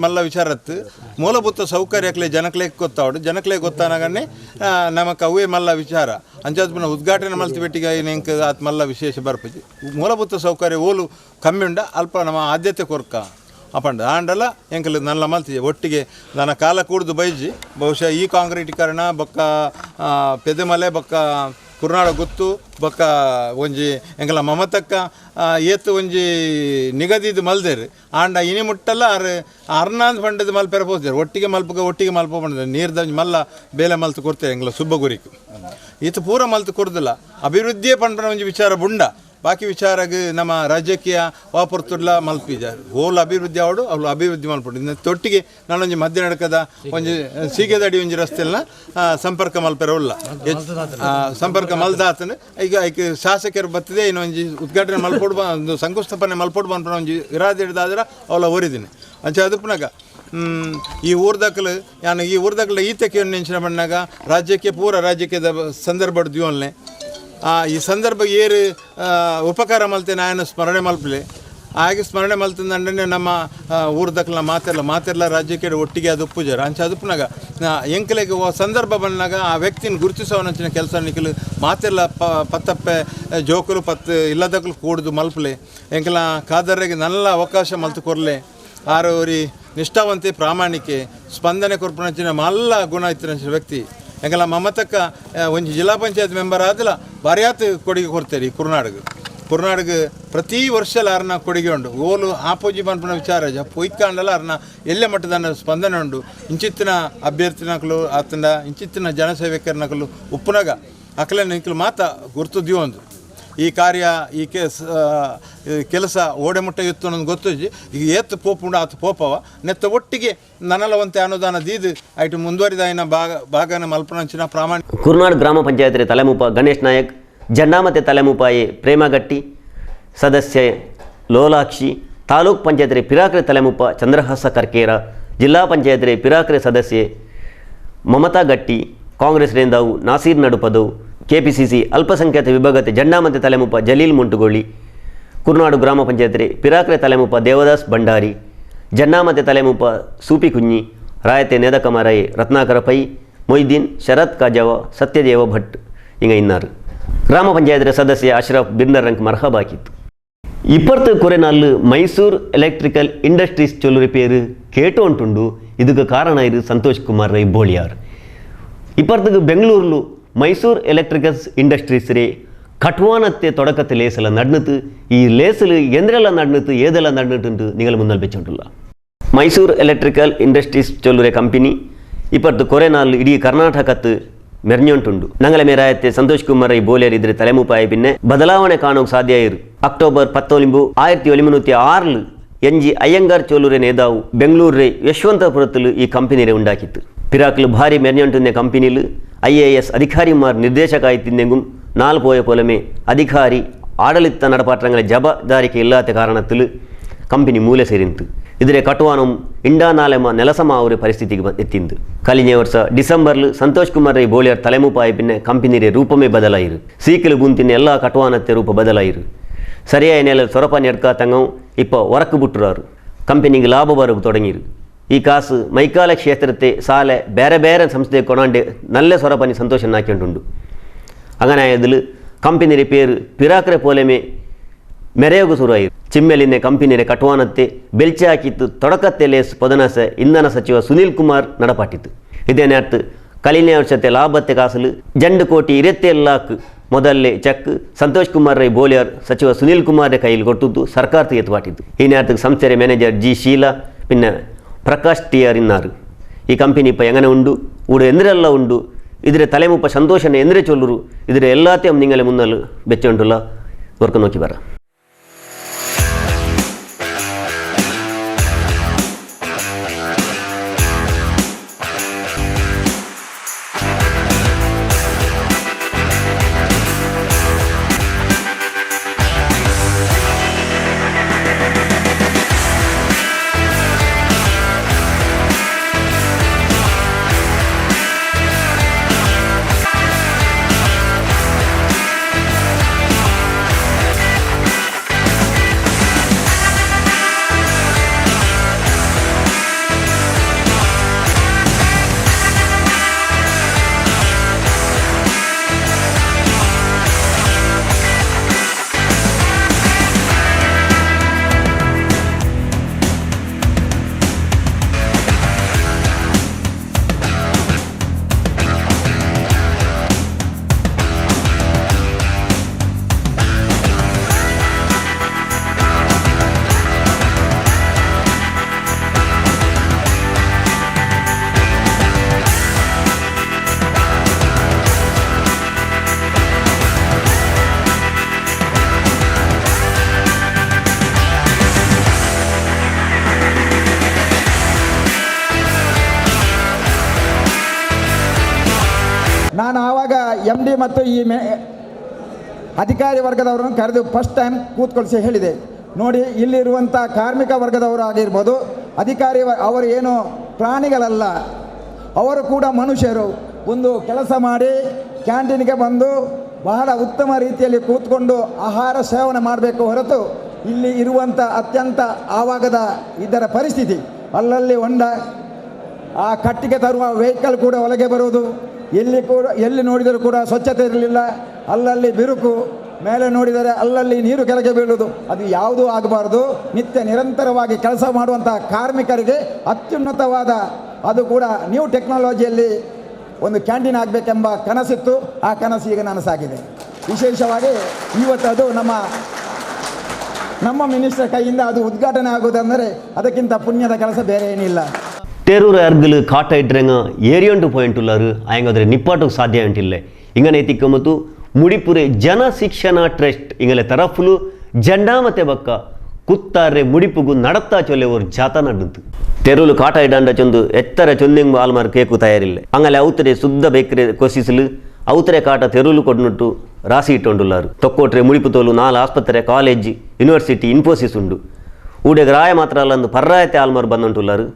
ಮಲ್ಲ ವಿಚಾರತ್ತು ಮೂಲಭೂತ ಸೌಕರ್ಯಕ್ಕೆ ಜನಕ್ಲೆ ಗೊತ್ತಾವಡು ಜನಕ್ಲೆ ಗೊತ್ತಾನಾಗನ್ನೇ ನಮಕ್ ಅವೇ ಮಲ್ಲ ವಿಚಾರ ಅಂಚಾದ ಉದ್ಘಾಟನೆ ಮಲ್ತಿ ಬೆಟ್ಟಿಗೆ ಎಂಕ ಆತ್ ಮಲ್ಲ ವಿಶೇಷ ಬರ್ಪಜಿ ಮೂಲಭೂತ ಸೌಕರ್ಯ ಓಲು ಕಮ್ಮಿ ಉಂಡ ಅಲ್ಪ ನಮ್ಮ ಆದ್ಯತೆ ಕೊರ್ಕ ಅಪಂಡ ಆಂಡಲ ಎಂಕಲ್ ನಲ್ಲ ಮಲ್ತಿದೆ ಒಟ್ಟಿಗೆ ನನ್ನ ಕಾಲ ಕೂಡ್ದು ಬೈಜಿ ಬಹುಶಃ ಈ ಕಾಂಕ್ರೀಟೀಕರಣ ಬೊಕ್ಕ ಪೆದಮಲೆ ಬೊಕ್ಕ ಕುರ್ನಾಡ ಗುತ್ತು ಬೊಕ್ಕ ಒಂಜಿ ಎಂಕಲ ಮಮತಕ್ಕ ಏತು ಒಂಜಿ ನಿಗದಿದು ಮಲ್ದೇರು ಆಂಡ ಇನಿ ಮುಟ್ಟಲ್ಲ ಅರ್ನಾಂದ್ ಪಂಡದ ಮಲ್ಪೆರ ಪೋಸ್ದೇರು ಒಟ್ಟಿಗೆ ಮಲ್ಪ ಬಂದ ನೀರ್ದ ಮಲ್ಲ ಬೇಲೆ ಮಲ್ತು ಕೊಡ್ತೇವೆ ಎಂಕಲ ಸುಬ್ಬಗುರಿಕು ಈತ ಪೂರ ಮಲ್ತು ಕೊಡ್ದಿಲ್ಲ ಅಭಿವೃದ್ಧಿಯೇ ಪಂಡ್ರ ಒಂಜಿ ವಿಚಾರ ಬುಂಡ ಬಾಕಿ ವಿಚಾರಗೆ ನಮ್ಮ ರಾಜಕೀಯ ವಾಪರ್ತುಡ್ಲ ಮಲ್ಪಿಜ ಓಲ್ ಅಭಿವೃದ್ಧಿ ಅವಡು ಅವ್ಳು ಅಭಿವೃದ್ಧಿ ಮಲ್ಪಡು ತೊಟ್ಟಿಗೆ ನಾನೊಂದು ಮಧ್ಯ ನಡಕದ ಒಂಜಿ ಸೀಗೆದಡಿ ಒಂಜಿ ರಸ್ತೆಲ್ಲ ಸಂಪರ್ಕ ಮಲ್ಪೆರವುಲ್ಲ ಸಂಪರ್ಕ ಮಲ್ದಾತನ ಈಗ ಐಕೆ ಶಾಸಕರು ಬರ್ತದೆ ಇನ್ನೊಂಜಿ ಉದ್ಘಾಟನೆ ಮಲ್ಪೊಡು ಒಂದು ಶಂಕುಸ್ಥಾಪನೆ ಮಲ್ಪೊಡು ಬಂದ್ಬಿಡ ಒಂಜಿ ಇರಾದ ಹಿಡ್ದಾದ್ರೆ ಅವಳ ಹೊರಿದ್ದೀನಿ ಅಂಚೆ ಅದು ಪುನಃ ಈ ಊರ್ದಕ್ಕಲು ನಾನು ಈ ಊರ್ದಕ್ಕಲ ಈತಕ್ಕೆ ನೆಂಚಿನ ಬಣ್ಣಾಗ ರಾಜ್ಯಕ್ಕೆ ಪೂರ ರಾಜ್ಯಕ್ಕೆ ಸಂದರ್ಭ ದ್ಯೋಲ್ನೆ ಈ ಸಂದರ್ಭ ಏರು ಉಪಕಾರ ಮಲ್ತೆ ನಾನು ಸ್ಮರಣೆ ಮಲ್ಪಲೆ ಹಾಗೆ ಸ್ಮರಣೆ ಮಲ್ತಂದಂಡನೆ ನಮ್ಮ ಊರ್ದಕ್ಕಲ ಮಾತೆಲ್ಲ ರಾಜ್ಯಕ್ಕೆ ಒಟ್ಟಿಗೆ ಅದು ಉಪ್ಪುಜಾರ ಅಂಚ ಅದುಪ್ಪನಾಗ ಎಂಕಲೆಗೆ ಸಂದರ್ಭ ಬಂದಾಗ ಆ ವ್ಯಕ್ತಿನ ಗುರುತಿಸೋನಂಚಿನ ಕೆಲಸ ನಿಖಲು ಮಾತೆಲ್ಲ ಪತ್ತಪ್ಪೆ ಜೋಕುಲು ಇಲ್ಲದಕ್ಕಲು ಕೂಡುದು ಮಲ್ಪಲೆ ಎಂಕಲ ಕಾದರ್ರಿಗೆ ನಲ್ಲ ಅವಕಾಶ ಮಲ್ತು ಕೊರ್ಲೆ ಆರವರಿ ನಿಷ್ಠಾವಂತೆ ಪ್ರಾಮಾಣಿಕೆ ಸ್ಪಂದನೆ ಕೊರ್ಪುನಂಚಿನ ಮಲ್ಲ ಗುಣ ಇತ್ತಿನ ವ್ಯಕ್ತಿ ಎಂಕಲ ಮಮತಕ್ಕ ಒಂಜಿ ಜಿಲ್ಲಾ ಪಂಚಾಯತ್ ಮೆಂಬರ್ ಆದಿಲ್ಲ ಬಾರಿಯಾತ್ ಕೊಡುಗೆ ಕೊಡ್ತೇರಿ ಕುರ್ನಾಡ್ಗೆ ಪ್ರತಿ ವರ್ಷ ಅರ್ನ ಕೊಡುಗೆ ಉಂಡು ಓಲು ಆಪೋಜಿ ಪನ್ಪನ ವಿಚಾರ ಪೊಯ್ಕಾಂಡಲ್ಲ ಅರ್ನ ಎಲ್ಲೆ ಮಟ್ಟದ ಸ್ಪಂದನೆ ಉಂಡು ಇಂಚಿತ್ತಿನ ಅಭ್ಯರ್ಥಿನಕಲು ಆತಂಡ ಇಂಚಿತ್ತಿನ ಜನಸೇವಕರನಕಲು ಉಪ್ಪುನಾಗ ಅಕಲೆ ನಿಂಕಲು ಮಾತ ಗುರ್ತು ದಿವೊಂದು ಈ ಕಾರ್ಯ ಈ ಕೆಲಸ ಓಡೆಮುಟ್ಟ ಇತ್ತು ಅನ್ನೋದು ಗೊತ್ತುಜಿ ಈಗ ಏತ್ ಪೋಪುಂಡ ಆತ ಪೋಪವ ನೆತ್ತ ಒಟ್ಟಿಗೆ ನನಲವಂತೆ ಅನುದಾನ ದೀದು ಐಟು ಮುಂದುವರಿದ ಆಯ್ನ ಭಾಗನ ಮಲ್ಪನಂಚಿನ ಪ್ರಾಮಾಣಿಕ ಕುರ್ನಾಡ್ ಗ್ರಾಮ ಪಂಚಾಯತ್ ತಲೆಮುಪ ಗಣೇಶ್ ನಾಯಕ್ ಜಂಡಾಮತೆ ತಲೆಮುಪಾಯಿ ಪ್ರೇಮಗಟ್ಟಿ ಸದಸ್ಯೆ ಲೋಲಾಕ್ಷಿ ತಾಲೂಕ್ ಪಂಚಾಯತ್ ಪಿರಾಕ್ರೆ ತಲೆಮುಪ ಚಂದ್ರಹಾಸ ಕರ್ಕೇರ ಜಿಲ್ಲಾ ಪಂಚಾಯತ್ ಪಿರಾಕ್ರೆ ಸದಸ್ಯೆ ಮಮತಾ ಗಟ್ಟಿ ಕಾಂಗ್ರೆಸ್ ರೇಂದಾವು ನಾಸೀರ್ ನಡುಪದವು ಕೆಪಿಸಿಸಿ ಅಲ್ಪಸಂಖ್ಯಾತ ವಿಭಾಗತೆ ಜಂಡಾಮತೆ ತಲೆಮುಪ ಜಲೀಲ್ ಮುಂಟುಗೋಳಿ ಕುರ್ನಾಡು ಗ್ರಾಮ ಪಂಚಾಯತ್ ಪಿರಾಕ್ರೆ ತಲೆಮುಪ ದೇವದಾಸ್ ಭಂಡಾರಿ ಜಂಡಾಮತೆ ತಲೆಮುಪ ಸೂಪಿ ಕುഞ്ഞಿ ರಾಯತೆ ನೇದಕಮರಾಯಿ ರತ್ನಾಕರ ಪೈ ಮೊಯ್ದೀನ್ ಶರತ್ ಕಾಜವ ಸತ್ಯದೇವ ಭಟ್ ಹಿಂಗೆ ಇನ್ನಾರು ಗ್ರಾಮ ಪಂಚಾಯತ್ ಸದಸ್ಯ ಅಶ್ರಫ್ ಬಿರ್ನರಂಕ್ ಮರ್ಹಬಾಕಿತ್ತು ಇಪ್ಪತ್ತು ಕೊರೆನಾಲ್ ಮೈಸೂರು ಎಲೆಕ್ಟ್ರಿಕಲ್ ಇಂಡಸ್ಟ್ರೀಸ್ ಚೊಲ್ಲುರಿ ಪೇರು ಕೇಟು ಉಂಟುಂಡು ಇದಕ್ಕೆ ಕಾರಣ ಇದು ಸಂತೋಷ್ ಕುಮಾರ್ ರೈ ಬೋಳಿಯಾರ್ ಇಪ್ಪತ್ತಕ್ಕೆ ಬೆಂಗಳೂರು ಮೈಸೂರು ಎಲೆಕ್ಟ್ರಿಕಲ್ಸ್ ಇಂಡಸ್ಟ್ರೀಸ್ ರೇ കട്ടുവാനത്തെ തുടക്കത്തിൽ ലേസെല്ലാം നടന്നിട്ട് ഈ ലേസിൽ എന്തെല്ലാം നടന്നിട്ട് ഏതെല്ലാം നടന്നിട്ടുണ്ട് നിങ്ങൾ മുന്നിൽ വെച്ചിട്ടുള്ള മൈസൂർ ಎಲೆಕ್ಟ್ರಿಕಲ್ ಇಂಡಸ್ಟ್ರೀಸ್ ಚೊಲ್ಲುರೆ ಕಂಪನಿ ಇಪ್ಪತ್ತು ಕೊರೆ ನಾಲ್ ಇಡೀ ಕರ್ನಾಟಕತ್ತು ಮೆರೆഞ്ഞുಂಟುಂಡು ನಂಗಲ ಮೇರಾಯತ್ತೆ ಸಂತೋಷ್ ಕುಮಾರ್ ಈ ಬೋಲಿಯರ್ ಇದ್ರೆ ತಲೆಮುಪಾಯಿ ಪಿನ್ನೆ ಬದಲಾವಣೆ ಕಾಣೋಕೆ ಸಾಧ್ಯ ಇರು ಅಕ್ಟೋಬರ್ 1906 ಎಂಜಿ ಅಯ್ಯಂಗಾರ್ ಚೋಲುರೆ ನೇದಾವು ಬೆಂಗಳೂರು ಯಶವಂತಪುರത്തിൽ ಈ ಕಂಪನಿರೆ ಉಂಡಾಕಿತ್ತು ಪಿರಾಕ್ಲು ಭಾರಿ ಮೆರೆഞ്ഞുಂಟುನ್ನೆ ಕಂಪನಿಲು IAS ಅಧಿಕಾರಿಮಾರ್ ನಿರ್ದೇಶಕಾಯಿತ್ತಿಂದೆಂಗುം നാൾ പോയ പോലമേ അധികാരി ആഡളിത്ത നടപാത്രങ്ങളെ ജവാബ്ദാരിക്ക് ഇല്ലാത്ത കാരണത്തിൽ ಕಂಪನಿ ಮೂಲೆ ಸೇರಿಂತು ಇದರ ಕಟುವಾನಂ ಇಂಡಾನಾಲೆಮ ನೆಲಸಮ ಅವರ ಪರಿಸ್ಥಿತಿಗೆ ಎತ್ತಿಂದು ಕಲಿഞ്ഞ ವರ್ಷ ಡಿಸೆಂಬರ್ಲು ಸಂತೋಷ್ ಕುಮಾರ್ ರೈ ಬೋಲಿಯರ್ ತಲೆಮುಪಾಯಿ ಪಿನ್ನೆ ಕಂಪನಿರೆ ರೂಪಮೇ ಬದಲಾಯಿರು ಸೀಕಲು ಬುಂತಿನ ಎಲ್ಲ ಕಟುವಾನತ್ತೆ ರೂಪ ಬದಲಾಯಿರು ಸರಿಯಾಯ ನೆಲ ಸೊರಪಾನಿ ಎಡ್ಕಾತಂಗಂ ಇಪ್ಪ ಹೊರಕ್ಕೆ ಬಿಟ್ಟರು ಕಂಪನಿಗೆ ಲಾಭ ಬರೋಕೆ ತೊಡಗಿರು ಈ ಕಾಸು ಮೈಕಾಲ ಕ್ಷೇತ್ರತೆ ಸಾಲೆ ಬೇರೆ ಬೇರೆ ಸಂಸ್ಥೆ ಕೊನಾಂಡೆ ನಲ್ಲೆ ಸೊರಪಾನಿ ಸಂತೋಷನ ಹಾಕಿಂಟುಂಡು അങ്ങനെ ആയതിൽ ಕಂಪನಿಯ പേര് പിറാക്കറെ പോലെമേ മെരയോഗ സുറായി ಚಿಮ್ಮೆಲಿನ ಕಂಪನಿಯ ಕಟುವಾನತ್ತೆ ಬೆಲ್ಚಾಕಿತ್ತು ತೊಡಕತ್ತೆ ಲೇಸ್ ಪೊದನಸ ಇಂಧನ ಸಚಿವ ಸುನೀಲ್ ಕುಮಾರ್ ನಡಪಾಟಿತ್ತು ಇದೇ ನೆಟ್ಟು ಕಲಿನ ವರ್ಷത്തെ ಲಾಭತ್ತೆ ಕಾಸಲು 2 ಕೋಟಿ 27 ಲಾಖ್ ಮೊದಲೇ ಚೆಕ್ ಸಂತೋಷ್ ಕುಮಾರ್ ರೈ ಬೋಲಿಯರ್ ಸಚಿವ ಸುನೀಲ್ ಕುಮಾರ್ ಕೈಲಿ ಕೊಟ್ಟದ್ದು ಸರ್ಕಾರಕ್ಕೆ ಎತ್ತುಪಾಟಿತ್ತು ಈ നേരത്തെ ಸಂಸ್ಥೆಯ ಮ್ಯಾನೇಜರ್ ಜಿ ಶೀಲಾ പിന്നെ ಪ್ರಕಾಶ್ ಟಿಆರ್ ಇನ್ನಾರು ಈ ಕಂಪನಿ ಇಪ್ಪ ಎಂಗನೆ ಉಂಡು ಊಡು ಎಂದರೆಲ್ಲ ಉಂಡು ಇದರ ತಲೆಮುಪ್ಪ ಸಂತೋಷನ ಎಂದರೆ ಚೊಲ್ಲರು ಇದರ ಎಲ್ಲಾತೆಯೂ ನಿಂಗಲೆ ಮುನ್ನಲು ಬೆಚ್ಚುಂಟುಲ್ಲ ವರ್ಕ ನೋಕಿ ಬರ ನಾನು ಆವಾಗ MD ಮತ್ತು ಈ ಅಧಿಕಾರಿ ವರ್ಗದವರನ್ನು ಕರೆದು ಫಸ್ಟ್ ಟೈಮ್ ಕೂತ್ಕೊಳಿಸಿ ಹೇಳಿದೆ, ನೋಡಿ ಇಲ್ಲಿರುವಂಥ ಕಾರ್ಮಿಕ ವರ್ಗದವರು ಆಗಿರ್ಬೋದು, ಅಧಿಕಾರಿ ಅವರು ಏನು ಪ್ರಾಣಿಗಳಲ್ಲ, ಅವರು ಕೂಡ ಮನುಷ್ಯರು. ಒಂದು ಕೆಲಸ ಮಾಡಿ ಕ್ಯಾಂಟೀನ್ಗೆ ಬಂದು ಬಹಳ ಉತ್ತಮ ರೀತಿಯಲ್ಲಿ ಕೂತ್ಕೊಂಡು ಆಹಾರ ಸೇವನೆ ಮಾಡಬೇಕು ಹೊರತು ಇಲ್ಲಿ ಇರುವಂಥ ಅತ್ಯಂತ ಆವಾಗದ ಇದರ ಪರಿಸ್ಥಿತಿ, ಅಲ್ಲಲ್ಲಿ ಹೊಂಡ, ಆ ಕಟ್ಟಿಗೆ ತರುವ ವೆಹಿಕಲ್ ಕೂಡ ಒಳಗೆ ಬರುವುದು, ಎಲ್ಲಿ ನೋಡಿದರೂ ಕೂಡ ಸ್ವಚ್ಛತೆ ಇರಲಿಲ್ಲ, ಅಲ್ಲಲ್ಲಿ ಬಿರುಕು, ಮೇಲೆ ನೋಡಿದರೆ ಅಲ್ಲಲ್ಲಿ ನೀರು ಕೆಳಗೆ ಬೀಳುವುದು. ಅದು ಯಾವುದೂ ಆಗಬಾರ್ದು. ನಿತ್ಯ ನಿರಂತರವಾಗಿ ಕೆಲಸ ಮಾಡುವಂಥ ಕಾರ್ಮಿಕರಿಗೆ ಅತ್ಯುನ್ನತವಾದ, ಅದು ಕೂಡ ನ್ಯೂ ಟೆಕ್ನಾಲಜಿಯಲ್ಲಿ ಒಂದು ಕ್ಯಾಂಟೀನ್ ಆಗಬೇಕೆಂಬ ಕನಸಿತ್ತು. ಆ ಕನಸು ಈಗ ನನಸಾಗಿದೆ. ವಿಶೇಷವಾಗಿ ಇವತ್ತು ಅದು ನಮ್ಮ ಮಿನಿಸ್ಟರ್ ಕೈಯಿಂದ ಅದು ಉದ್ಘಾಟನೆ ಆಗುವುದಂದರೆ ಅದಕ್ಕಿಂತ ಪುಣ್ಯದ ಕೆಲಸ ಬೇರೆ ಏನಿಲ್ಲ. ತೆರೂರು ಅರ್ಗಲು ಕಾಟ ಇಟ್ಟರೆಂಗ ಏರಿಯಂಟು ಪಾಯಿಂಟ್ ಉಳ್ಳಾರು ಆಯಂಗಾದ್ರೆ ನಿಪ್ಪಾಟಕ್ಕೆ ಸಾಧ್ಯ ಅಂಟಿಲ್ಲ. ಇಂಗನೆ ತಿಕ್ಕಮತ್ತು ಮುಡಿಪುರೆ ಜನ ಶಿಕ್ಷಣ ಟ್ರಸ್ಟ್ ಇಂಗಲೆ ತರಫುಲು ಜಂಡಾ ಮತ್ತೆ ಬಕ್ಕ ಕುತ್ತಾರೆ ಮುಡಿಪುಗು ನಡತ್ತಾ ಚೊಲ್ಲೆ ஒரு ಜಾತ ನಡ್ದಂತು. ತೆರೂಲು ಕಾಟ ಇಡಂಡ ಚೊಂದು ಎತ್ತರ ಚೊಂದೆಂಗು ಆಲ್ಮಾರ್ ಕೇಕು ತಯಾರಿಲ್ಲ. ಅಂಗಲೆ ಔತರೆ ಶುದ್ಧ ಬೇಕ್ರೆ ಕೊಸಿಸಲು ಔತರೆ ಕಾಟ ತೆರೂಲು ಕೊಡ್ನುಟ್ಟು ರಾಸಿ ಇಟ್ಟೊಂಡುಲ್ಲಾರು. ತೊಕ್ಕೋಟ್ರೆ ಮುಡಿಪು ತೋಲು 4 ಆಸ್ಪತ್ರೆ, ಕಾಲೇಜ್, ಯೂನಿವರ್ಸಿಟಿ, ಇನ್ಫೋಸಿಸ್ ಉಂಡು. ಊಡೆಗೆ ರಾಯ ಮಾತ್ರ ಅಲ್ಲಂದು ಪರ್ರಾಯತೆ ಆಲ್ಮಾರ್ ಬಂದುಂಟುಲ್ಲಾರು.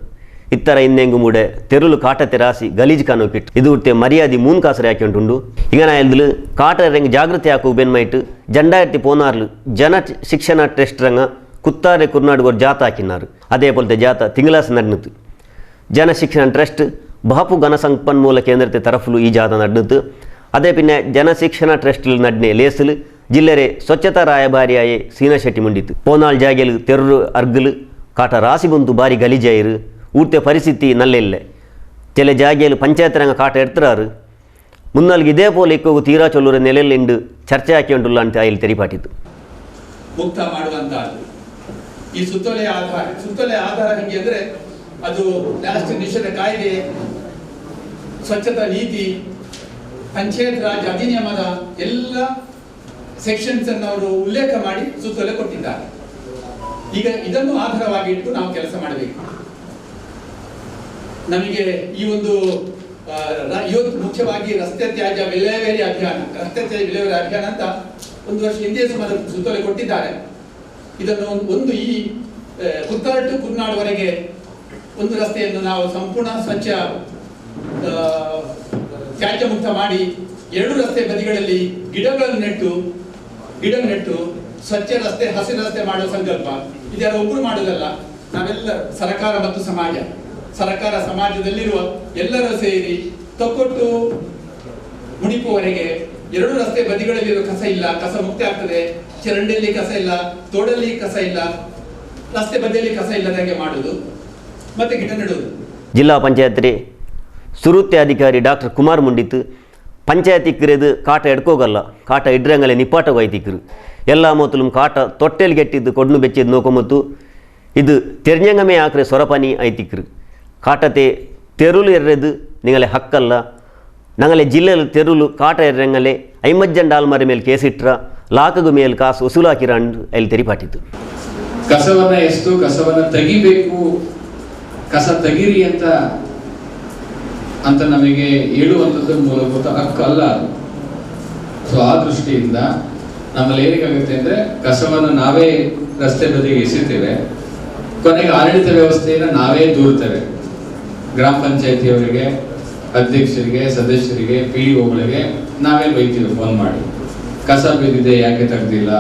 ಇತ್ತರ ಇನ್ನೆಂಗು ಮೂಡೆ ತೆರುಳು ಕಾಟತೆ ರಾಸಿ ಗಲೀಜ್ ಕಾನೋಕಿಟ್ಟು ಇದು ಉಡ್ತೆ ಮರ್ಯಾದೆ ಮೂನ್ ಕಾಸರೆ ಹಾಕಿಂಟುಂಡು. ಇಂಗನ ಎಲ್ದು ಕಾಟ ರೆಂಗ್ ಜಾಗೃತಿ ಹಾಕು ಬೆನ್ಮೈಟ್ ಜಂಡಾ ಎತ್ತಿ ಪೋನಾರ್ಲು ಜನ ಶಿಕ್ಷಣ ಟ್ರಸ್ಟ್ ರಂಗ ಕುತ್ತಾರೆ ಕುರ್ನಾಡುಗೋರು ಜಾತ ಹಾಕಿನಾರು. ಅದೇ ಪೋಲ್ತೆ ಜಾತ ತಿಂಗಳಾಸ ನಡ್ನಿತು. ಜನ ಶಿಕ್ಷಣ ಟ್ರಸ್ಟ್ ಬಾಪು ಘನ ಸಂಪನ್ಮೂಲ ಕೇಂದ್ರತೆ ತರಫುಲು ಈ ಜಾತ ನಡ್ನಿತು. ಅದೇ ಪಿನ್ನೆ ಜನ ಶಿಕ್ಷಣ ಟ್ರಸ್ಟ್ ನಡ್ನೆ ಲೇಸಲು ಜಿಲ್ಲೆರೆ ಸ್ವಚ್ಛತಾ ರಾಯಭಾರಿಯಾಯೇ ಸೀನಾ ಶೆಟ್ಟಿ ಮುಂಡಿತು. ಪೋನಾಳ್ ಜಾಗೆಲು ತೆರರು ಅರ್ಗಲು ಕಾಟ ರಾಸಿ ಬಂತು ಬಾರಿ ಗಲೀಜಾಯಿರು. ಊರ್ತೆ ಪರಿಸ್ಥಿತಿ ನಲ್ಲೆಲ್ಲ ಕೆಲ ಜಾಗೆಯಲ್ಲಿ ಪಂಚಾಯತ್ ರಂಗ ಕಾಟ ಎಡ್ತರಾರು. ಮುನ್ನಲ್ಗೆ ಇದೇ ಪೋಲೆ ಇಕ್ಕೋಗು ತೀರಾ ಚೊಲ್ಲೂರ ನೆಲೆಲ್ಲಿಂಡು ಚರ್ಚೆ ಹಾಕಿಕೊಂಡುಲ್ಲ ಅಂತ ಇಲ್ಲಿ ತೆರಿಪಾಟಿತ್ತು. ಮುಕ್ತ ಮಾಡುವಂತಹದ್ದು ಈ ಸುತ್ತೋಲೆ ಆಧಾರ ಹೆಂಗೆ ಅಂದರೆ ಅದು ಪ್ಲಾಸ್ಟಿಕ್ ನಿಷೇಧ ಕಾಯ್ದೆ, ಸ್ವಚ್ಛತಾ ನೀತಿ, ಪಂಚಾಯತ್ ರಾಜ್ ಅಧಿನಿಯಮದ ಎಲ್ಲ ಸೆಕ್ಷನ್ಸ್ ಅನ್ನು ಅವರು ಉಲ್ಲೇಖ ಮಾಡಿ ಸುತ್ತೋಲೆ ಕೊಟ್ಟಿದ್ದಾರೆ. ಈಗ ಇದನ್ನು ಆಧಾರವಾಗಿ ಇಟ್ಟು ನಾವು ಕೆಲಸ ಮಾಡಬೇಕು. ನಮಗೆ ಈ ಒಂದು ಇವತ್ತು ಮುಖ್ಯವಾಗಿ ರಸ್ತೆ ತ್ಯಾಜ್ಯ ವಿಲೇವಾರಿ ಅಭಿಯಾನ ಅಂತ ಒಂದು ವರ್ಷ ಹಿಂದೆ ಸುಮಾರು ಸುತ್ತೋಲೆ ಕೊಟ್ಟಿದ್ದಾರೆ. ಇದನ್ನು ಒಂದು ಈ ಪುತ್ತೂರು ಟು ಕುರ್ನಾಡ್ವರೆಗೆ ಒಂದು ರಸ್ತೆಯನ್ನು ನಾವು ಸಂಪೂರ್ಣ ಸ್ವಚ್ಛ ತ್ಯಾಜ್ಯ ಮುಕ್ತ ಮಾಡಿ 2 ರಸ್ತೆ ಬದಿಗಳಲ್ಲಿ ಗಿಡಗಳನ್ನು ನೆಟ್ಟು ಸ್ವಚ್ಛ ರಸ್ತೆ, ಹಸಿರು ರಸ್ತೆ ಮಾಡುವ ಸಂಕಲ್ಪ. ಇದರ ಒಬ್ಬರು ಮಾಡುವುದಲ್ಲ, ನಾವೆಲ್ಲ ಸರ್ಕಾರ ಮತ್ತು ಸಮಾಜದಲ್ಲಿರುವ ಎಲ್ಲರೂ ಸೇರಿ ತೊಕ್ಕೊಟ್ಟು ಮುಣಿಪುವರೆಗೆ 2 ರಸ್ತೆ ಬದಿಗಳಲ್ಲಿರುವ ಕಸ ಇಲ್ಲ, ಕಸ ಮುಕ್ತ ಆಗ್ತದೆ. ಚರಂಡಿಯಲ್ಲಿ ಕಸ ಇಲ್ಲ, ತೋಡಲ್ಲಿ ಕಸ ಇಲ್ಲ, ರಸ್ತೆ ಬದಿಯಲ್ಲಿ ಕಸ ಇಲ್ಲದಾಗೆ ಮಾಡುವುದು ಮತ್ತೆ ಗಿಡ ನೆಡುವುದು. ಜಿಲ್ಲಾ ಪಂಚಾಯತ್ ಸುರುತ್ಯ ಅಧಿಕಾರಿ ಡಾಕ್ಟರ್ ಕುಮಾರ್ ಮುಂಡಿತ್ ಪಂಚಾಯತ್ ಇಕ್ಕರೇದು ಕಾಟ ಎಡ್ಕೋಗಲ್ಲ, ಕಾಟ ಇಡ್ರಂಗಲೆ ನಿಪ್ಪಾಟವಾಯ್ತಿಕ್ಕರು ಎಲ್ಲ ಮೊತ್ತಲು ಕಾಟ ತೊಟ್ಟೆಲಿ ಗೆಟ್ಟಿದ್ದು ಕೊಡ್ನು ಬೆಚ್ಚಿದ್ದು ನೋಕೊಂಬತ್ತು ಇದು ತೆರ್ഞ്ഞಂಗಮೇ ಆಕ್ರೆ ಸೊರಪನಿ ಐತಿಕ್ಕರು ಕಾಟತೆ ತೆರುಲು ಎರ್ರೆದು ನಿಂಗಲೆ ಹಕ್ಕಲ್ಲ. ನಂಗಲೆ ಜಿಲ್ಲೆಯಲ್ಲಿ ತೆರುಲು ಕಾಟ ಎರ್ರಂಗಲೆ 50 ಜನ ಆಲ್ಮಾರಿ ಮೇಲೆ ಕೇಸಿಟ್ರ ಲಾಕಗು ಮೇಲೆ ಕಾಸು ವಸೂಲಾಕಿರ ಅಂಡು ಅಲ್ಲಿ ತೆರಿಪಾಟಿತ್ತು. ಕಸವನ್ನ ತೆಗಿಬೇಕು, ಕಸ ತೆಗೀರಿ ಅಂತ ನಮಗೆ ಹೇಳುವಂಥದ್ದು ಮೂಲಭೂತ ಹಕ್ಕಲ್ಲ. ಸೊ ಆ ದೃಷ್ಟಿಯಿಂದ ನಮ್ಮಲ್ಲಿ ಏನಕ್ಕಾಗುತ್ತೆ ಅಂದರೆ ಕಸವನ್ನು ನಾವೇ ರಸ್ತೆ ಬದಿಗೆ ಎಸೆತೇವೆ, ಕೊನೆಗೆ ಆಡಳಿತ ವ್ಯವಸ್ಥೆಯನ್ನು ನಾವೇ ದೂರ್ತೇವೆ. ಗ್ರಾಮ ಪಂಚಾಯತಿಯವರಿಗೆ, ಅಧ್ಯಕ್ಷರಿಗೆ, ಸದಸ್ಯರಿಗೆ, PDOಗಳಿಗೆ ನಾವೇ ಬೈತೀವಿ ಫೋನ್ ಮಾಡಿ, ಕಸ ಬಿದ್ದಿದೆ ಯಾಕೆ ತೆಗ್ದಿಲ್ಲ.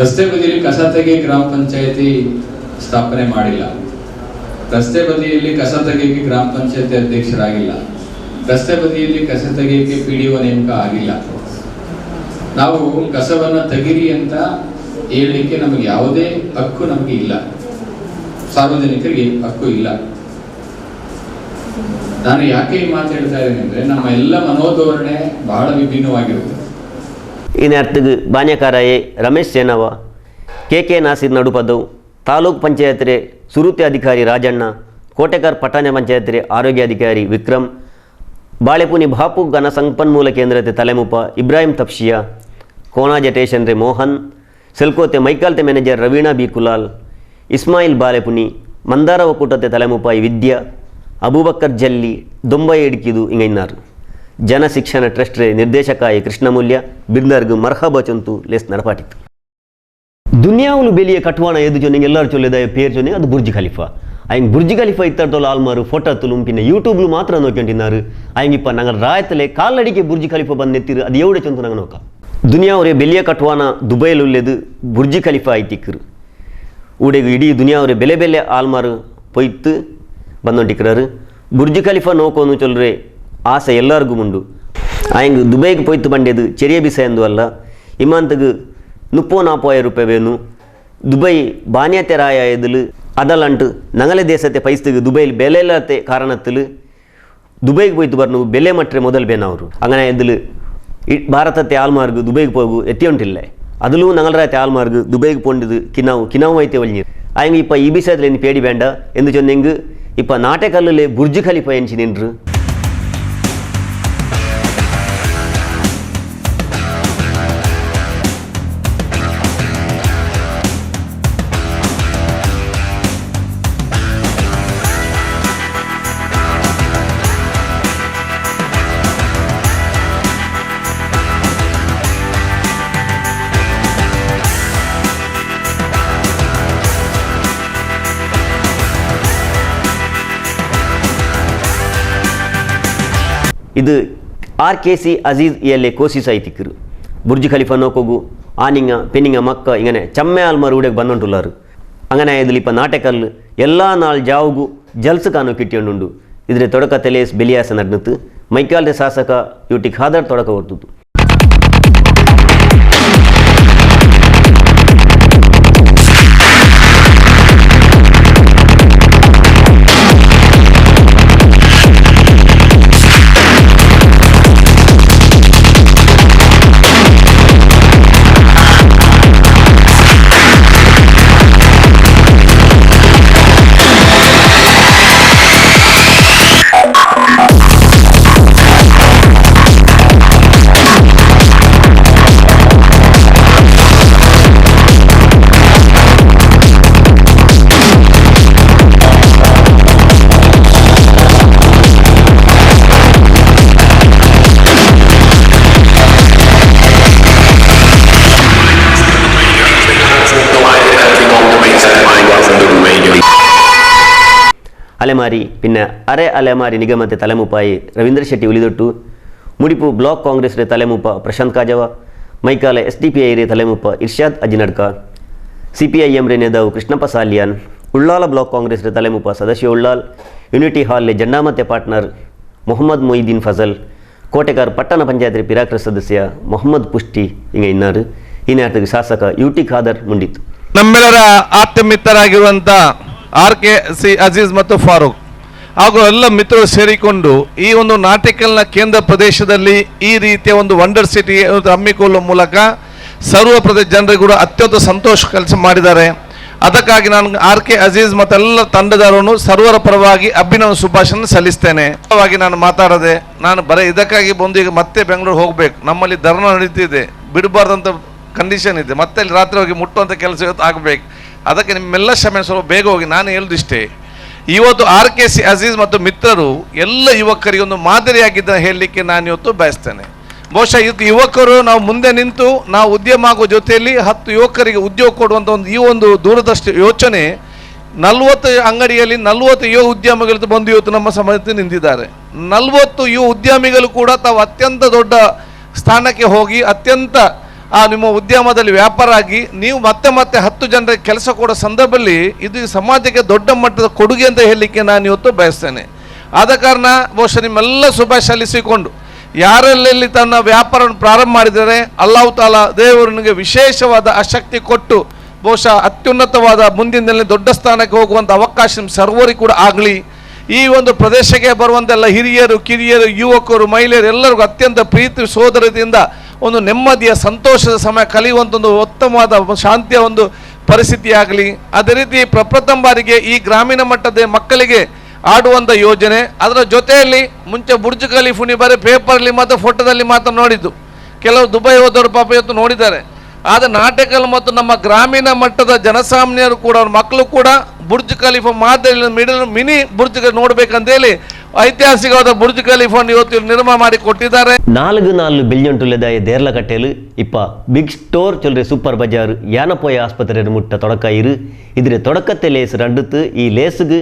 ರಸ್ತೆ ಬದಿಯಲ್ಲಿ ಕಸ ತೆಗಿ ಗ್ರಾಮ ಪಂಚಾಯತಿ ಸ್ಥಾಪನೆ ಮಾಡಿಲ್ಲ, ರಸ್ತೆ ಬದಿಯಲ್ಲಿ ಕಸ ತೆಗೆಯಕ್ಕೆ ಗ್ರಾಮ ಪಂಚಾಯತಿ ಅಧ್ಯಕ್ಷರಾಗಿಲ್ಲ, ರಸ್ತೆ ಬದಿಯಲ್ಲಿ ಕಸ ತೆಗೆಯಕ್ಕೆ PDO ನೇಮಕ ಆಗಿಲ್ಲ. ನಾವು ಕಸವನ್ನ ತೆಗಿರಿ ಅಂತ ಹೇಳಲಿಕ್ಕೆ ನಮಗೆ ಯಾವುದೇ ಹಕ್ಕು ನಮಗೆ ಇಲ್ಲ, ಸಾರ್ವಜನಿಕರಿಗೆ ಹಕ್ಕು ಇಲ್ಲ. ನಾನು ಯಾಕೆ ಈ ಮಾತು ಹೇಳ್ತಾ ಇದ್ದೇನೆ ಅಂದ್ರೆ ನಮ್ಮ ಎಲ್ಲ ಮನೋಧೋರಣೆ ಬಹಳ ವಿಭಿನ್ನವಾಗಿರುತ್ತೆ. ಇನ್ನು ಬಾನ್ಯಕಾರಾಯೇ ರಮೇಶ್ ಸೇನವ, KK ನಾಸಿರ್ ನಡುಪದವು, ತಾಲೂಕ್ ಪಂಚಾಯತ್ ಸುರುತ್ಯ ಅಧಿಕಾರಿ ರಾಜಣ್ಣ, ಕೋಟೆಕರ್ ಪಟ್ಟಣ ಪಂಚಾಯತ್ ಆರೋಗ್ಯಾಧಿಕಾರಿ ವಿಕ್ರಮ್, ಬಾಳೆಪುನಿ ಬಾಪು ಘನ ಸಂಪನ್ಮೂಲ ಕೇಂದ್ರತೆ ತಲೆಮುಪ ಇಬ್ರಾಹಿಂ ತಪ್ಷಿಯಾ, ಕೋಣಾಜೆ ಸ್ಟೇಷನ್ ಮೋಹನ್, ಸೆಲ್ಕೋತೆ ಮೈಕಾಲ್ತೆ ಮ್ಯಾನೇಜರ್ ರವೀಣಾ ಬಿ ಕುಲಾಲ್, ಇಸ್ಮಾಯಿಲ್ ಬಾಳೆಪುನಿ, ಮಂದಾರ ಒಕ್ಕೂಟತೆ ತಲೆಮುಪ ವಿದ್ಯಾ, ಅಬೂಬಕ್ಕರ್ ಜಲ್ಲಿ, ದೊಂಬೈ ಇಡ್ಕಿದು ಇಂಗೈನಾರು. ಜನಶಿಕ್ಷಣ trust ನಿರ್ದೇಶಕಾಯಿ ಕೃಷ್ಣಮೂಲ್ಯ ಬಿರ್ದರ್ಗ್ ಮರ್ಹಬ ಚಂತು less ನಡಪಾಟಿತ್ತು. ದುನಿಯಾವುಲು ಬೆಲಿಯ ಕಟ್ವಾಣ ಎದು ಜೊನ್ನಿಗೆ ಎಲ್ಲರೂ ಚೊಲ್ಲಿದ ಪೇರ್ ಜೊನ್ನೆ ಅದು ಬುರ್ಜ್ ಖಲೀಫಾ. ಆಯ್ಗೆ ಬುರ್ಜ್ ಖಲೀಫಾ ಇತ್ತರ್ತೋಲ್ಲ ಆಲ್ಮಾರು ಫೋಟೋ ತುಲು ಪಿನ್ನ ಯೂಟ್ಯೂಬ್ಲು ಮಾತ್ರ ನೋಡ್ಕೊಂಡಿದ್ದಾರೆ. ಆಯ್ಗೆ ಇಪ್ಪ ನಂಗೆ ರಾಯತಲೆ ಕಾಲಡಿಗೆ ಬುರ್ಜ್ ಖಲೀಫಾ ಬಂದು ನೆತ್ತಿರು ಅದು ಎವಡೆ ಚಂತು ನಂಗೆ ನೋಕ. ದುನಿಯಾವ್ರೆ ಬೆಲಿಯ ಕಟ್ವಾಣ ದುಬೈಲುಲ್ಲೆದು ಬುರ್ಜ್ ಖಲೀಫಾ ಆಯ್ತಿಕ್ಕರು. ಊಡೆಗೆ ಇಡೀ ದುನಿಯಾವ್ರೆ ಬೆಲೆ ಬೆಲೆ ಆಲ್ಮಾರು ಪೊಯ್ತು ಬಂದೊಂಟಿಕ್ರಾರು. ಬುರ್ಜ್ ಖಲೀಫಾ ನೋಕೋನು ಚೊಲ್ರೆ ಆಸೆ ಎಲ್ಲರಿಗೂ ಮುಂಡು. ಆಯ್ಗೆ ದುಬೈಗೆ ಪೊಯ್ತು ಬಂಡೆದು ಚೆರಿಯ ಬಿಸ ಎಂದು ಅಲ್ಲ, ಇಮಾಂತಗೆ 30-40 ರೂಪಾಯಿ ವೇನು. ದುಬೈ ಬಾನ್ಯತೆ ರಾಯ ಎದುಲು ಅದಲ್ಲಂಟು ನಂಗಲೆ ದೇಶತೆ ಪೈಸ್ತಿಗೆ ದುಬೈಲಿ ಬೆಲೆ ಇಲ್ಲತ್ತೆ ಕಾರಣತ್ತಲು ದುಬೈಗೆ ಪೋಯ್ತು ಬರ್ನು ಬೆಲೆ ಮಟ್ರೆ ಮೊದಲು ಬೇನವರು അങ്ങനെ ಎದುಲು ಭಾರತത്തെ ಆಲ್ಮಾರ್ಗು ದುಬೈಗೆ ಹೋಗು ಎತ್ತಿಯೊಂಟಿಲ್ಲ ಅದಲು ನಂಗಲರಾಯತೆ ಆಲ್ಮಾರ್ಗು ದುಬೈಗೆ ಪೊಂಡಿದು ಕಿನಾವು ಐತೆ ಒಳ್ನೀರು. ಆಯ್ಗೆ ಇಪ್ಪ ಈ ಬಿಸದಲ್ಲಿ ಏನು ಪೇಡಿ ಬೇಂಡ ಎಂದು ಚೊಂದೆಂಗು ಇಪ್ಪ ನಾಟೆಕಲ್ಲೇ ಬುರ್ಜ್ ಖಲೀಫಾ ಎನ್ಸಿ ನಿಂಡ್ರು. ಇದು RKC ಅಜೀಜ್ ಎಲೆ ಕೋಸಿಸ್ ಐತಿಕ್ಕರು. ಬುರ್ಜ್ ಖಲೀಫಾ ನೋಕೋಗು ಆನಿಂಗ ಪೆನ್ನಿಂಗ ಮಕ್ಕ ಇಂಗನೆ ಚಮ್ಮೆ ಆಲ್ಮಾರು ಉಡೆಗೆ ಬಂದೊಂಟುಲ್ಲಾರು. അങ്ങനെ ഇതിൽ ഇപ്പോൾ നാട്ടേക്കല്ല് എല്ലാ നാൾ ജാവുകു ജൽസ് കാനു കിട്ടിയുണ്ടുണ്ട്. ഇതിന് തുടക്ക തെലേസ് ബലിയാസ നടന്നിട്ട് മൈക്കാലിന്റെ ಶಾಸಕ UT ಖಾದರ್ തുടക്ക ಕೊಡ್ತಿತ್ತು. ಅಲೆಮಾರಿ ಪಿನ್ನ ಅರೆ ಅಲೆಮಾರಿ ನಿಗಮತೆ ತಲೆಮುಪಾಯಿ ರವೀಂದ್ರ ಶೆಟ್ಟಿ ಉಲಿದೊಟ್ಟು ಮುಡಿಪು ಬ್ಲಾಕ್ ಕಾಂಗ್ರೆಸ್ ರೇ ತಲೆಮುಪ ಪ್ರಶಾಂತ್ ಕಾಜವ ಮೈಕಾಲ SDPI ರೇ ತಲೆಮುಪ ಇರ್ಷಾದ್ ಅಜಿನಡ್ಕ CPIM ರೇ ನೇದಾವು ಕೃಷ್ಣಪ್ಪ ಸಾಲಿಯಾನ್ ಉಳ್ಳಾಲ ಬ್ಲಾಕ್ ಕಾಂಗ್ರೆಸ್ ರೇ ತಲೆಮುಪ ಸದಸ್ಯ ಉಳ್ಳಾಲ್ ಯೂನಿಟಿ ಹಾಲ್ ಜಂಡಾಮತೆ ಪಾರ್ಟ್ನರ್ ಮೊಹಮ್ಮದ್ ಮೊಯ್ದೀನ್ ಫಜಲ್ ಕೋಟೆಗಾರ್ ಪಟ್ಟಣ ಪಂಚಾಯತ್ ಪಿರಾಕ್ರ ಸದಸ್ಯ ಮೊಹಮ್ಮದ್ ಪುಷ್ಟಿ ಹಿಂಗೆ ಇನ್ನಾರು ಈ ನೇರಕ್ಕೆ ಶಾಸಕ UT ಖಾದರ್ ಮುಂಡಿತ್ತು. ನಮ್ಮೆಲ್ಲರ ಆಪ್ತಮಿತ್ರರಾಗಿರುವಂಥ RKC ಅಜೀಜ್ ಮತ್ತು ಫಾರೂಕ್ ಹಾಗೂ ಎಲ್ಲ ಮಿತ್ರರು ಸೇರಿಕೊಂಡು ಈ ಒಂದು ನಾಟಿಕಲ್ನ ಕೇಂದ್ರ ಪ್ರದೇಶದಲ್ಲಿ ಈ ರೀತಿಯ ಒಂದು ವಂಡರ್ ಸಿಟಿ ಹಮ್ಮಿಕೊಳ್ಳುವ ಮೂಲಕ ಸರ್ವ ಪ್ರದೇಶ ಜನರಿಗೂ ಕೂಡ ಅತ್ಯಂತ ಸಂತೋಷ ಕೆಲಸ ಮಾಡಿದ್ದಾರೆ. ಅದಕ್ಕಾಗಿ ನಾನು RK ಅಜೀಜ್ ಮತ್ತೆಲ್ಲ ತಂಡದವರನ್ನು ಸರ್ವರ ಪರವಾಗಿ ಅಭಿನಂದನೆ ಶುಭಾಶಯ ಸಲ್ಲಿಸ್ತೇನೆ. ನಾನು ಮಾತಾಡದೆ ನಾನು ಬರೀ ಇದಕ್ಕಾಗಿ ಬಂದು ಈಗ ಮತ್ತೆ ಬೆಂಗಳೂರು ಹೋಗಬೇಕು. ನಮ್ಮಲ್ಲಿ ಧರ್ಮ ನಡೀತಿದೆ, ಬಿಡಬಾರ್ದಂಥ ಕಂಡೀಷನ್ ಇದೆ. ಮತ್ತೆ ಅಲ್ಲಿ ರಾತ್ರಿ ಹೋಗಿ ಮುಟ್ಟುವಂಥ ಕೆಲಸ ಇವತ್ತು ಆಗಬೇಕು. ಅದಕ್ಕೆ ನಿಮ್ಮೆಲ್ಲ ಕ್ಷಮೆ ಸ್ವಲ್ಪ ಬೇಗ ಹೋಗಿ. ನಾನು ಹೇಳುದಿಷ್ಟೇ, ಇವತ್ತು RKC ಅಜೀಜ್ ಮತ್ತು ಮಿತ್ರರು ಎಲ್ಲ ಯುವಕರಿಗೆ ಒಂದು ಮಾದರಿಯಾಗಿದ್ದ ಹೇಳಲಿಕ್ಕೆ ನಾನು ಇವತ್ತು ಬಯಸ್ತೇನೆ. ಬಹುಶಃ ಯುವಕರು ನಾವು ಮುಂದೆ ನಿಂತು ನಾವು ಉದ್ಯಮ ಆಗುವ ಜೊತೆಯಲ್ಲಿ 10 ಯುವಕರಿಗೆ ಉದ್ಯೋಗ ಕೊಡುವಂಥ ಈ ಒಂದು ದೂರದೃಷ್ಟಿ ಯೋಚನೆ 40 ಅಂಗಡಿಯಲ್ಲಿ 40 ಯುವ ಉದ್ಯಮಿಗಳು ಬಂದು ಇವತ್ತು ನಮ್ಮ ಸಮಾಜದಲ್ಲಿ ನಿಂತಿದ್ದಾರೆ. 40 ಯುವ ಉದ್ಯಮಿಗಳು ಕೂಡ ತಾವು ಅತ್ಯಂತ ದೊಡ್ಡ ಸ್ಥಾನಕ್ಕೆ ಹೋಗಿ ಅತ್ಯಂತ ನಿಮ್ಮ ಉದ್ಯಮದಲ್ಲಿ ವ್ಯಾಪಾರ ಆಗಿ ನೀವು ಮತ್ತೆ 10 ಜನರಿಗೆ ಕೆಲಸ ಕೊಡೋ ಸಂದರ್ಭದಲ್ಲಿ ಇದು ಸಮಾಜಕ್ಕೆ ದೊಡ್ಡ ಮಟ್ಟದ ಕೊಡುಗೆ ಅಂತ ಹೇಳಲಿಕ್ಕೆ ನಾನು ಇವತ್ತು ಬಯಸ್ತೇನೆ. ಆದ ಕಾರಣ ಬಹುಶಃ ನಿಮ್ಮೆಲ್ಲ ಶುಭಾಶಯ ಸಲ್ಲಿಸಿಕೊಂಡು ಯಾರೆಲ್ಲಿ ತನ್ನ ವ್ಯಾಪಾರವನ್ನು ಪ್ರಾರಂಭ ಮಾಡಿದರೆ ಅಲ್ಲಾಹು ತಾಲಾ ದೇವರನಿಗೆ ವಿಶೇಷವಾದ ಆಸಕ್ತಿ ಕೊಟ್ಟು ಬಹುಶಃ ಅತ್ಯುನ್ನತವಾದ ಮುಂದಿನ ದೊಡ್ಡ ಸ್ಥಾನಕ್ಕೆ ಹೋಗುವಂಥ ಅವಕಾಶ ನಿಮ್ಮ ಸರ್ವರಿಗೂ ಕೂಡ ಆಗಲಿ. ಈ ಒಂದು ಪ್ರದೇಶಕ್ಕೆ ಬರುವಂತೆಲ್ಲ ಹಿರಿಯರು ಕಿರಿಯರು ಯುವಕರು ಮಹಿಳೆಯರು ಎಲ್ಲರಿಗೂ ಅತ್ಯಂತ ಪ್ರೀತಿ ಸೋದರದಿಂದ ಒಂದು ನೆಮ್ಮದಿಯ ಸಂತೋಷದ ಸಮಯ ಕಲಿಯುವಂಥ ಒಂದು ಉತ್ತಮವಾದ ಶಾಂತಿಯ ಒಂದು ಪರಿಸ್ಥಿತಿ ಆಗಲಿ. ಅದೇ ರೀತಿ ಪ್ರಪ್ರಥಮ ಬಾರಿಗೆ ಈ ಗ್ರಾಮೀಣ ಮಟ್ಟದ ಮಕ್ಕಳಿಗೆ ಆಡುವಂಥ ಯೋಜನೆ, ಅದರ ಜೊತೆಯಲ್ಲಿ ಮುಂಚೆ ಬುರ್ಜ್ ಖಲೀಫುನಿ ಬರೀ ಪೇಪರ್ಲಿ ಮತ್ತು ಫೋಟೋದಲ್ಲಿ ಮಾತ್ರ ನೋಡಿದ್ದು. ಕೆಲವು ದುಬೈ ಹೋದವರು ಪಾಪ ಇವತ್ತು ನೋಡಿದ್ದಾರೆ. ಆದರೆ ನಾಟಕಲ್ ಮತ್ತು ನಮ್ಮ ಗ್ರಾಮೀಣ ಮಟ್ಟದ ಜನಸಾಮಾನ್ಯರು ಕೂಡ ಅವ್ರ ಮಕ್ಕಳು ಕೂಡ ಬುರ್ಜ್ ಖಲೀಫಾ ಮಾದರಿ ಮಿನಿ ಬುರ್ಜ್ ನೋಡ್ಬೇಕಂತೇಳಿ ಐತಿಹಾಸಿಕವಾದ ಬುರ್ಜ್ ಖಲೀಫಾವನ್ನು ಇವತ್ತು ನಿರ್ಮಾಣ ಮಾಡಿ ಕೊಟ್ಟಿದ್ದಾರೆ. 4 ಬಿಲಿಯನ್ ಟುಲೆದಾಯ ದೇರ್ಲ ಕಟ್ಟೆಲು ಇಪ್ಪ ಬಿಗ್ ಸ್ಟೋರ್ ಚೊಲ್ರೆ ಸೂಪರ್ ಬಜಾರ್ ಯಾನಪೋಯ ಆಸ್ಪತ್ರೆ ಮುಟ್ಟ ತೊಡಕ ಇರು ಇದ್ರೆ ತೊಡಕತ್ತೆ ಲೇಸ್ ರಡ್ಡುತ್ತು. ಈ ಲೇಸ್ಗೆ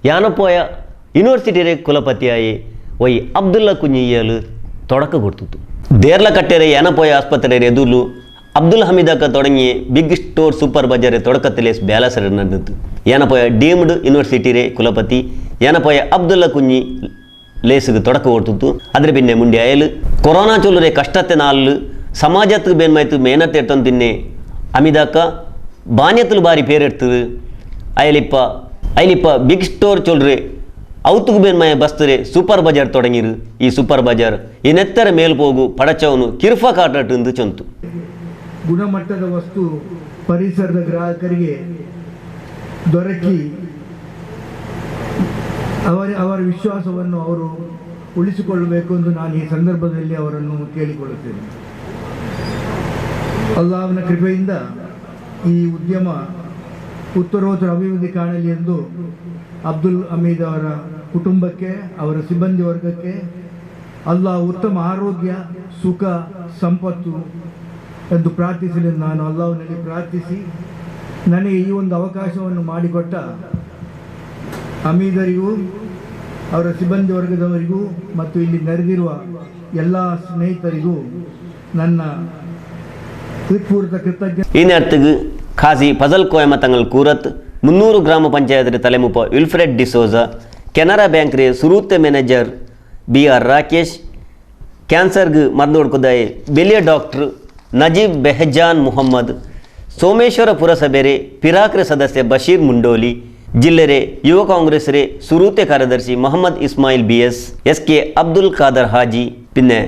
ಯಾನಪೋಯ ಯೂನಿವರ್ಸಿಟಿ ಕುಲಪತಿಯಾಯಿ ವೈ ಅಬ್ದುಲ್ಲಾ ಕುಂಜಿಯಲು ತೊಡಕ ಕೊಡ್ತಿತ್ತು. ದೇರ್ಲ ಕಟ್ಟೆರೆ ಯಾನಪೋಯ ಆಸ್ಪತ್ರೆ ಎದುರು ಅಬ್ದುಲ್ ಹಮೀದಕ್ಕ ತೊಡಗಿ ಬಿಗ್ ಸ್ಟೋರ್ ಸೂಪರ್ ಬಜಾರ್ ತೊಡಕತ್ತಲೆ ಬ್ಯಾಲಸರ ನಡೆದಿತ್ತು. ಯಾನಪೋಯ ಡೀಮ್ಡ್ ಯೂನಿವರ್ಸಿಟಿ ರೇ ಕುಲಪತಿ ಯಾನಪೋಯ ಅಬ್ದುಲ್ಲಾ ಕುಂಜಿ ಲೇಸ್ಗೆ ತೊಡಕ ಕೊಡ್ತಿತ್ತು. ಅದ್ರ ಪಿನ್ನೆ ಮುಂಡೆ ಅಯಲು ಕೊರೋನಾ ಚೊಲ್ಲರೆ ಕಷ್ಟತ್ತೆ ನಾಲ್ ಸಮಾಜಕ್ಕೆ ಬೇನ್ಮಾಯ್ತು ಮೇನತ್ತೆ ಎಟ್ಟೊಂದು ತಿನ್ನೆ ಅಮಿದಕ್ಕ ಬಾನ್ಯತ್ತಲು ಬಾರಿ ಪೇರೆಡ್ತದೆ ಅಯ್ಲಿಪ್ಪ ಬಿಗ್ ಸ್ಟೋರ್ ಚೊಲ್ರೆ ಔತುಕು ಬೇನ್ಮಯ ಬಸ್ತರೆ ಸೂಪರ್ ಬಜಾರ್ ತೊಡಗಿರು. ಈ ಸೂಪರ್ ಬಜಾರ್ ಇನ್ನೆತ್ತರ ಮೇಲ್ಪೋಗು ಪಡಚವನು ಕಿರ್ಫ ಕಾಟಂದು ಚೊಂತು. ಗುಣಮಟ್ಟದ ವಸ್ತು ಪರಿಸರದ ಗ್ರಾಹಕರಿಗೆ ದೊರಕಿ ಅವರ ವಿಶ್ವಾಸವನ್ನು ಅವರು ಉಳಿಸಿಕೊಳ್ಳಬೇಕು ಎಂದು ನಾನು ಈ ಸಂದರ್ಭದಲ್ಲಿ ಅವರನ್ನು ಕೇಳಿಕೊಳ್ಳುತ್ತೇನೆ. ಅಲ್ಲಾಹನ ಕೃಪೆಯಿಂದ ಈ ಉದ್ಯಮ ಉತ್ತರೋತ್ತರ ಅಭಿವೃದ್ಧಿ ಕಾಣಲಿ ಎಂದು ಅಬ್ದುಲ್ ಹಮೀದ್ ಅವರ ಕುಟುಂಬಕ್ಕೆ ಅವರ ಸಿಬ್ಬಂದಿ ವರ್ಗಕ್ಕೆ ಅಲ್ಲಾಹ್ ಉತ್ತಮ ಆರೋಗ್ಯ ಸುಖ ಸಂಪತ್ತು ಎಂದು ಪ್ರಾರ್ಥಿಸಲಿ. ನಾನು ಅಲ್ಲಾಹನಲ್ಲಿ ಪ್ರಾರ್ಥಿಸಿ ನನಗೆ ಈ ಒಂದು ಅವಕಾಶವನ್ನು ಮಾಡಿಕೊಟ್ಟ ಹಮೀದರಿಗೂ ಅವರ ಸಿಬ್ಬಂದಿ ವರ್ಗದವರಿಗೂ ಮತ್ತು ಇಲ್ಲಿ ನೆರೆದಿರುವ ಎಲ್ಲ ಸ್ನೇಹಿತರಿಗೂ ನನ್ನ ಹೃತ್ಪೂರ್ವಕ ಕೃತಜ್ಞತೆ. ಈ நேரத்துக்கு ಖಾಸಿ ಫಜಲ್ ಕೋಯಮ ತಂಗಲ್ ಕೂರತ್ 300 ಗ್ರಾಮ ಪಂಚಾಯತ್ ತಲೆಮುಪ ವಿಲ್ಫ್ರೆಡ್ ಡಿಸೋಜಾ ಕೆನರಾ ಬ್ಯಾಂಕ್ ರೇ ಸುರೂತೆ ಮ್ಯಾನೇಜರ್ BR ರಾಕೇಶ್ ಕ್ಯಾನ್ಸರ್ಗೆ ಮದ್ದು ಹೊಡ್ಕೋದಾಯಿ ಬೆಲಿಯ ಡಾಕ್ಟರ್ ನಜೀಬ್ ಬೆಹಜಾನ್ ಮುಹಮ್ಮದ್ ಸೋಮೇಶ್ವರ ಪುರಸಭೆ ರೇ ಪಿರಾಕ್ರೆ ಸದಸ್ಯ ಬಶೀರ್ ಮುಂಡೋಲಿ ಜಿಲ್ಲೆ ಯುವ ಕಾಂಗ್ರೆಸ್ ರೇ ಸುರೂತೆ ಕಾರ್ಯದರ್ಶಿ Mohammed Ismail BS SK Abdul Khader Haji ಪಿನ್ನೆ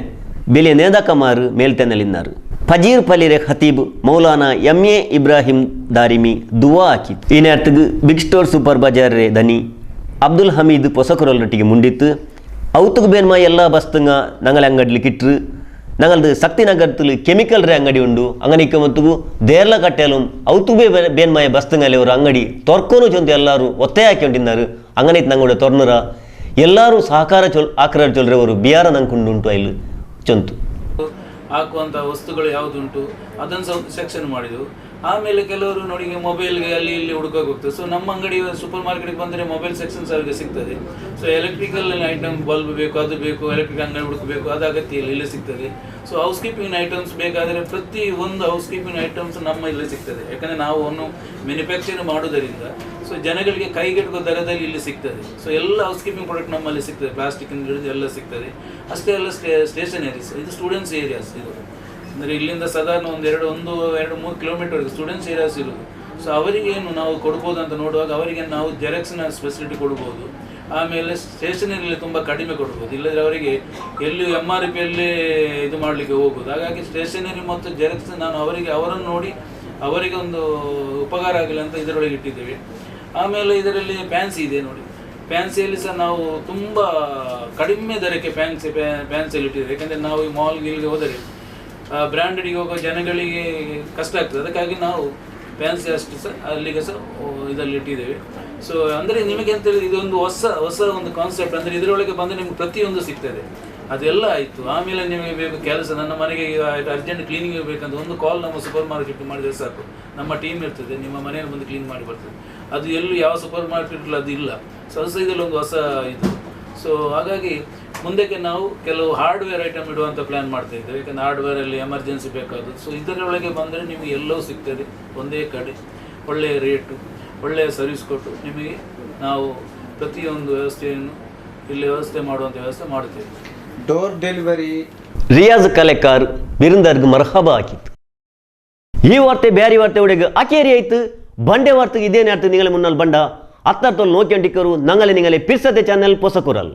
ಬೆಲಿಯ ನೇದಾಕಮಾರ್ ಮೇಲ್ತೆನಲಿದ್ದಾರೆ. ಫಜೀರ್ ಪಲಿರೆ Khatib Maulana MA Ibrahim Darimi ದುವಾ ಹಾಕಿತ್ತು. ಈ நேரத்துக்கு ಬಿಗ್ ಸ್ಟೋರ್ ಸೂಪರ್ ಬಜಾರ್ ರೇ ದನಿ ಅಬ್ದುಲ್ ಹಮೀದ್ ಪೊಸಕರೊಲ್ಲೊಟ್ಟಿಗೆ ಮುಂಡಿತ್ತು. ಔತುಕು ಬೇನ್ಮ ಎಲ್ಲ ಬಸ್ತಂಗ ನಂಗಲ ಅಂಗಡಿಲಿ ಕಿಟ್ರು ನಂಗಲ್ದು ಶಕ್ತಿ ನಗರದಲ್ಲಿ ಕೆಮಿಕಲ್ ರೇ ಅಂಗಡಿ ಉಂಡು ಅಂಗನಿಕ್ಕೆ ಮತ್ತು ದೇರ್ಲ ಕಟ್ಟೆಲು ಔತುಬೆ ಬೇನ್ಮಾಯ ಬಸ್ತಂಗಲ್ಲಿ ಅವರು ಅಂಗಡಿ ತೊರ್ಕೋನು ಚೊಂತು ಎಲ್ಲರೂ ಒತ್ತೆ ಹಾಕೊಂಡಿದ್ದಾರೆ. ಅಂಗನೈತ್ ನಂಗೂಡ ತೊರ್ನರ ಎಲ್ಲರೂ ಸಹಕಾರ ಆಕ್ರ ಚೊಲ್ರೆ ಅವರು ಬಿಯಾರ ನಂಗೆ ಉಂಟು ಇಲ್ಲಿ ಚೊಂತು ಹಾಕುವಂಥ ವಸ್ತುಗಳು ಯಾವುದುಂಟು ಅದನ್ನು ಸೆಕ್ಷನ್ ಮಾಡಿದ್ದು. ಆಮೇಲೆ ಕೆಲವರು ನೋಡಿ ಮೊಬೈಲ್ಗೆ ಅಲ್ಲಿ ಇಲ್ಲಿ ಹುಡುಕಾಗಿ ಹೋಗ್ತದೆ. ಸೊ ನಮ್ಮ ಅಂಗಡಿ ಸೂಪರ್ ಮಾರ್ಕೆಟ್ಗೆ ಬಂದರೆ ಮೊಬೈಲ್ ಸೆಕ್ಷನ್ಸ್ ಅವರಿಗೆ ಸಿಗ್ತದೆ. ಸೊ ಎಲೆಕ್ಟ್ರಿಕಲ್ ಐಟಮ್ ಬಲ್ಬ್ ಬೇಕು, ಅದು ಬೇಕು, ಎಲೆಕ್ಟ್ರಿಕ್ ಅಂಗಡಿ ಹುಡುಕಬೇಕು, ಅದು ಅಗತ್ಯ ಇಲ್ಲ, ಇಲ್ಲೇ ಸಿಗ್ತದೆ. ಸೊ ಹೌಸ್ ಕೀಪಿಂಗ್ ಐಟಮ್ಸ್ ಬೇಕಾದರೆ ಪ್ರತಿ ಒಂದು ಹೌಸ್ ಕೀಪಿಂಗ್ ಐಟಮ್ಸ್ ನಮ್ಮ ಇಲ್ಲಿ ಸಿಗ್ತದೆ. ಯಾಕಂದರೆ ನಾವು ಒಂದು ಮ್ಯಾನುಫ್ಯಾಕ್ಚರ್ ಮಾಡೋದರಿಂದ ಸೊ ಜನಗಳಿಗೆ ಕೈಗೆಟುಕೋ ದರದಲ್ಲಿ ಇಲ್ಲಿ ಸಿಗ್ತದೆ. ಸೊ ಎಲ್ಲ ಹೌಸ್ ಕೀಪಿಂಗ್ ಪ್ರಾಡಕ್ಟ್ ನಮ್ಮಲ್ಲಿ ಸಿಗ್ತದೆ, ಪ್ಲಾಸ್ಟಿಕ್ ಹಿಡಿದು ಎಲ್ಲ ಸಿಗ್ತದೆ. ಅಷ್ಟೇ ಎಲ್ಲ ಸ್ಟೇಷನರೀಸ್, ಇದು ಸ್ಟೂಡೆಂಟ್ಸ್ ಏರಿಯಾಸ್. ಇದು ಅಂದರೆ ಇಲ್ಲಿಂದ ಸಾಧಾರಣ ಒಂದು 2-3 ಕಿಲೋಮೀಟರ್ವರೆಗೆ ಸ್ಟೂಡೆಂಟ್ಸ್ ಏರಿಯಾಸ್ ಇರೋದು. ಸೊ ಅವರಿಗೇನು ನಾವು ಕೊಡ್ಬೋದು ಅಂತ ನೋಡುವಾಗ ಅವರಿಗೆ ನಾವು ಜೆರಾಕ್ಸ್ನ ಫೆಸಿಲಿಟಿ ಕೊಡ್ಬೋದು. ಆಮೇಲೆ ಸ್ಟೇಷನರಿಯಲ್ಲಿ ತುಂಬ ಕಡಿಮೆ ಕೊಡ್ಬೋದು, ಇಲ್ಲದ್ರೆ ಅವರಿಗೆ ಎಲ್ಲಿ MRPಯಲ್ಲಿ ಇದು ಮಾಡಲಿಕ್ಕೆ ಹೋಗ್ಬೋದು. ಹಾಗಾಗಿ ಸ್ಟೇಷನರಿ ಮತ್ತು ಜೆರಾಕ್ಸ್ ನಾನು ಅವರನ್ನು ನೋಡಿ ಅವರಿಗೆ ಒಂದು ಉಪಕಾರ ಆಗಲಿ ಅಂತ ಇದರೊಳಗೆ ಇಟ್ಟಿದ್ದೇವೆ. ಆಮೇಲೆ ಇದರಲ್ಲಿ ಫ್ಯಾನ್ಸಿ ಇದೆ ನೋಡಿ, ಫ್ಯಾನ್ಸಿಯಲ್ಲಿ ಸಹ ನಾವು ತುಂಬ ಕಡಿಮೆ ದರಕ್ಕೆ ಫ್ಯಾನ್ಸಿಯಲ್ಲಿ ಇಟ್ಟಿದ್ದೇವೆ. ಯಾಕೆಂದರೆ ನಾವು ಈ ಮಾಲ್ಗೆ ಹೋದರೆ ಬ್ರ್ಯಾಂಡೆಡ್ಗೆ ಹೋಗೋ ಜನಗಳಿಗೆ ಕಷ್ಟ ಆಗ್ತದೆ. ಅದಕ್ಕಾಗಿ ನಾವು ಫ್ಯಾನ್ಸಿ ಅಷ್ಟು ಸಹ ಅಲ್ಲಿಗೆ ಸಹ ಇದರಲ್ಲಿ ಇಟ್ಟಿದ್ದೇವೆ. ಸೊ ಅಂದರೆ ನಿಮಗೆ ಅಂತ ಹೇಳಿದ್ರೆ ಇದೊಂದು ಹೊಸ ಒಂದು ಕಾನ್ಸೆಪ್ಟ್. ಅಂದರೆ ಇದರೊಳಗೆ ಬಂದರೆ ನಿಮ್ಗೆ ಪ್ರತಿಯೊಂದು ಸಿಗ್ತದೆ. ಅದೆಲ್ಲ ಆಯಿತು. ಆಮೇಲೆ ನಿಮಗೆ ಬೇಕು ಕೆಲಸ, ನನ್ನ ಮನೆಗೆ ಅರ್ಜೆಂಟ್ ಕ್ಲೀನಿಂಗ್ ಬೇಕಂತ ಒಂದು ಕಾಲ್ ನಮ್ಮ ಸೂಪರ್ ಮಾರ್ಕೆಟ್ ಮಾಡಿದರೆ ಸಾಕು, ನಮ್ಮ ಟೀಮ್ ಇರ್ತದೆ, ನಿಮ್ಮ ಮನೆಯಲ್ಲಿ ಬಂದು ಕ್ಲೀನ್ ಮಾಡಿ ಬರ್ತದೆ. ಅದು ಎಲ್ಲೂ ಯಾವ ಸೂಪರ್ ಮಾರ್ಕೆಟಲ್ಲಿ ಅದು ಇಲ್ಲ. ಸೊ ಅದು ಸಹ ಇದರಲ್ಲಿ ಒಂದು ಹೊಸ ಇದು. ಸೊ ಹಾಗಾಗಿ ಮುಂದಕ್ಕೆ ನಾವು ಕೆಲವು ಹಾರ್ಡ್ವೇರ್ ಐಟಮ್ ಇಡುವಂಥ ಪ್ಲ್ಯಾನ್ ಮಾಡ್ತಾ ಇದ್ದೇವೆ. ಯಾಕಂದರೆ ಹಾರ್ಡ್ವೇರಲ್ಲಿ ಎಮರ್ಜೆನ್ಸಿ ಬೇಕಾದದ್ದು. ಸೊ ಇದರೊಳಗೆ ಬಂದರೆ ನಿಮಗೆ ಎಲ್ಲವೂ ಸಿಗ್ತದೆ ಒಂದೇ ಕಡೆ, ಒಳ್ಳೆಯ ರೇಟು, ಒಳ್ಳೆಯ ಸರ್ವಿಸ್ ಕೊಟ್ಟು ನಿಮಗೆ ನಾವು ಪ್ರತಿಯೊಂದು ವ್ಯವಸ್ಥೆಯನ್ನು ಇಲ್ಲಿ ವ್ಯವಸ್ಥೆ ಮಾಡುವಂಥ ವ್ಯವಸ್ಥೆ ಮಾಡ್ತೇವೆ. ಡೋರ್ ಡೆಲಿವರಿ റിയാസ് കലക്കാർ ബിരുദർക്ക് മർഹബ ആക്കിತ್ತು. ഈ വാർത്തെ ಬ್ಯಾರಿ ವಾರ್ತೆ ಒಳಗೆ ಆಕೇರಿ ಆಯ್ತು. ಬಂಡೆ ವಾರ್ತೆಗೆ ಇದೇನೇ ಅರ್ಥ ನಿങ്ങളെ ಮುನ್ನಲ್ಲಿ ಬಂಡ ಅತ್ತರ್ತಲ್ಲಿ ನೋಡ್ಕೊಂಡಿಕ್ಕರು ನಂಗಲೆ ನಿಂಗಲೆ ಪಿರ್ಸತೆ ಚಾನೆಲ್ ಪೊಸಕುರಲ್.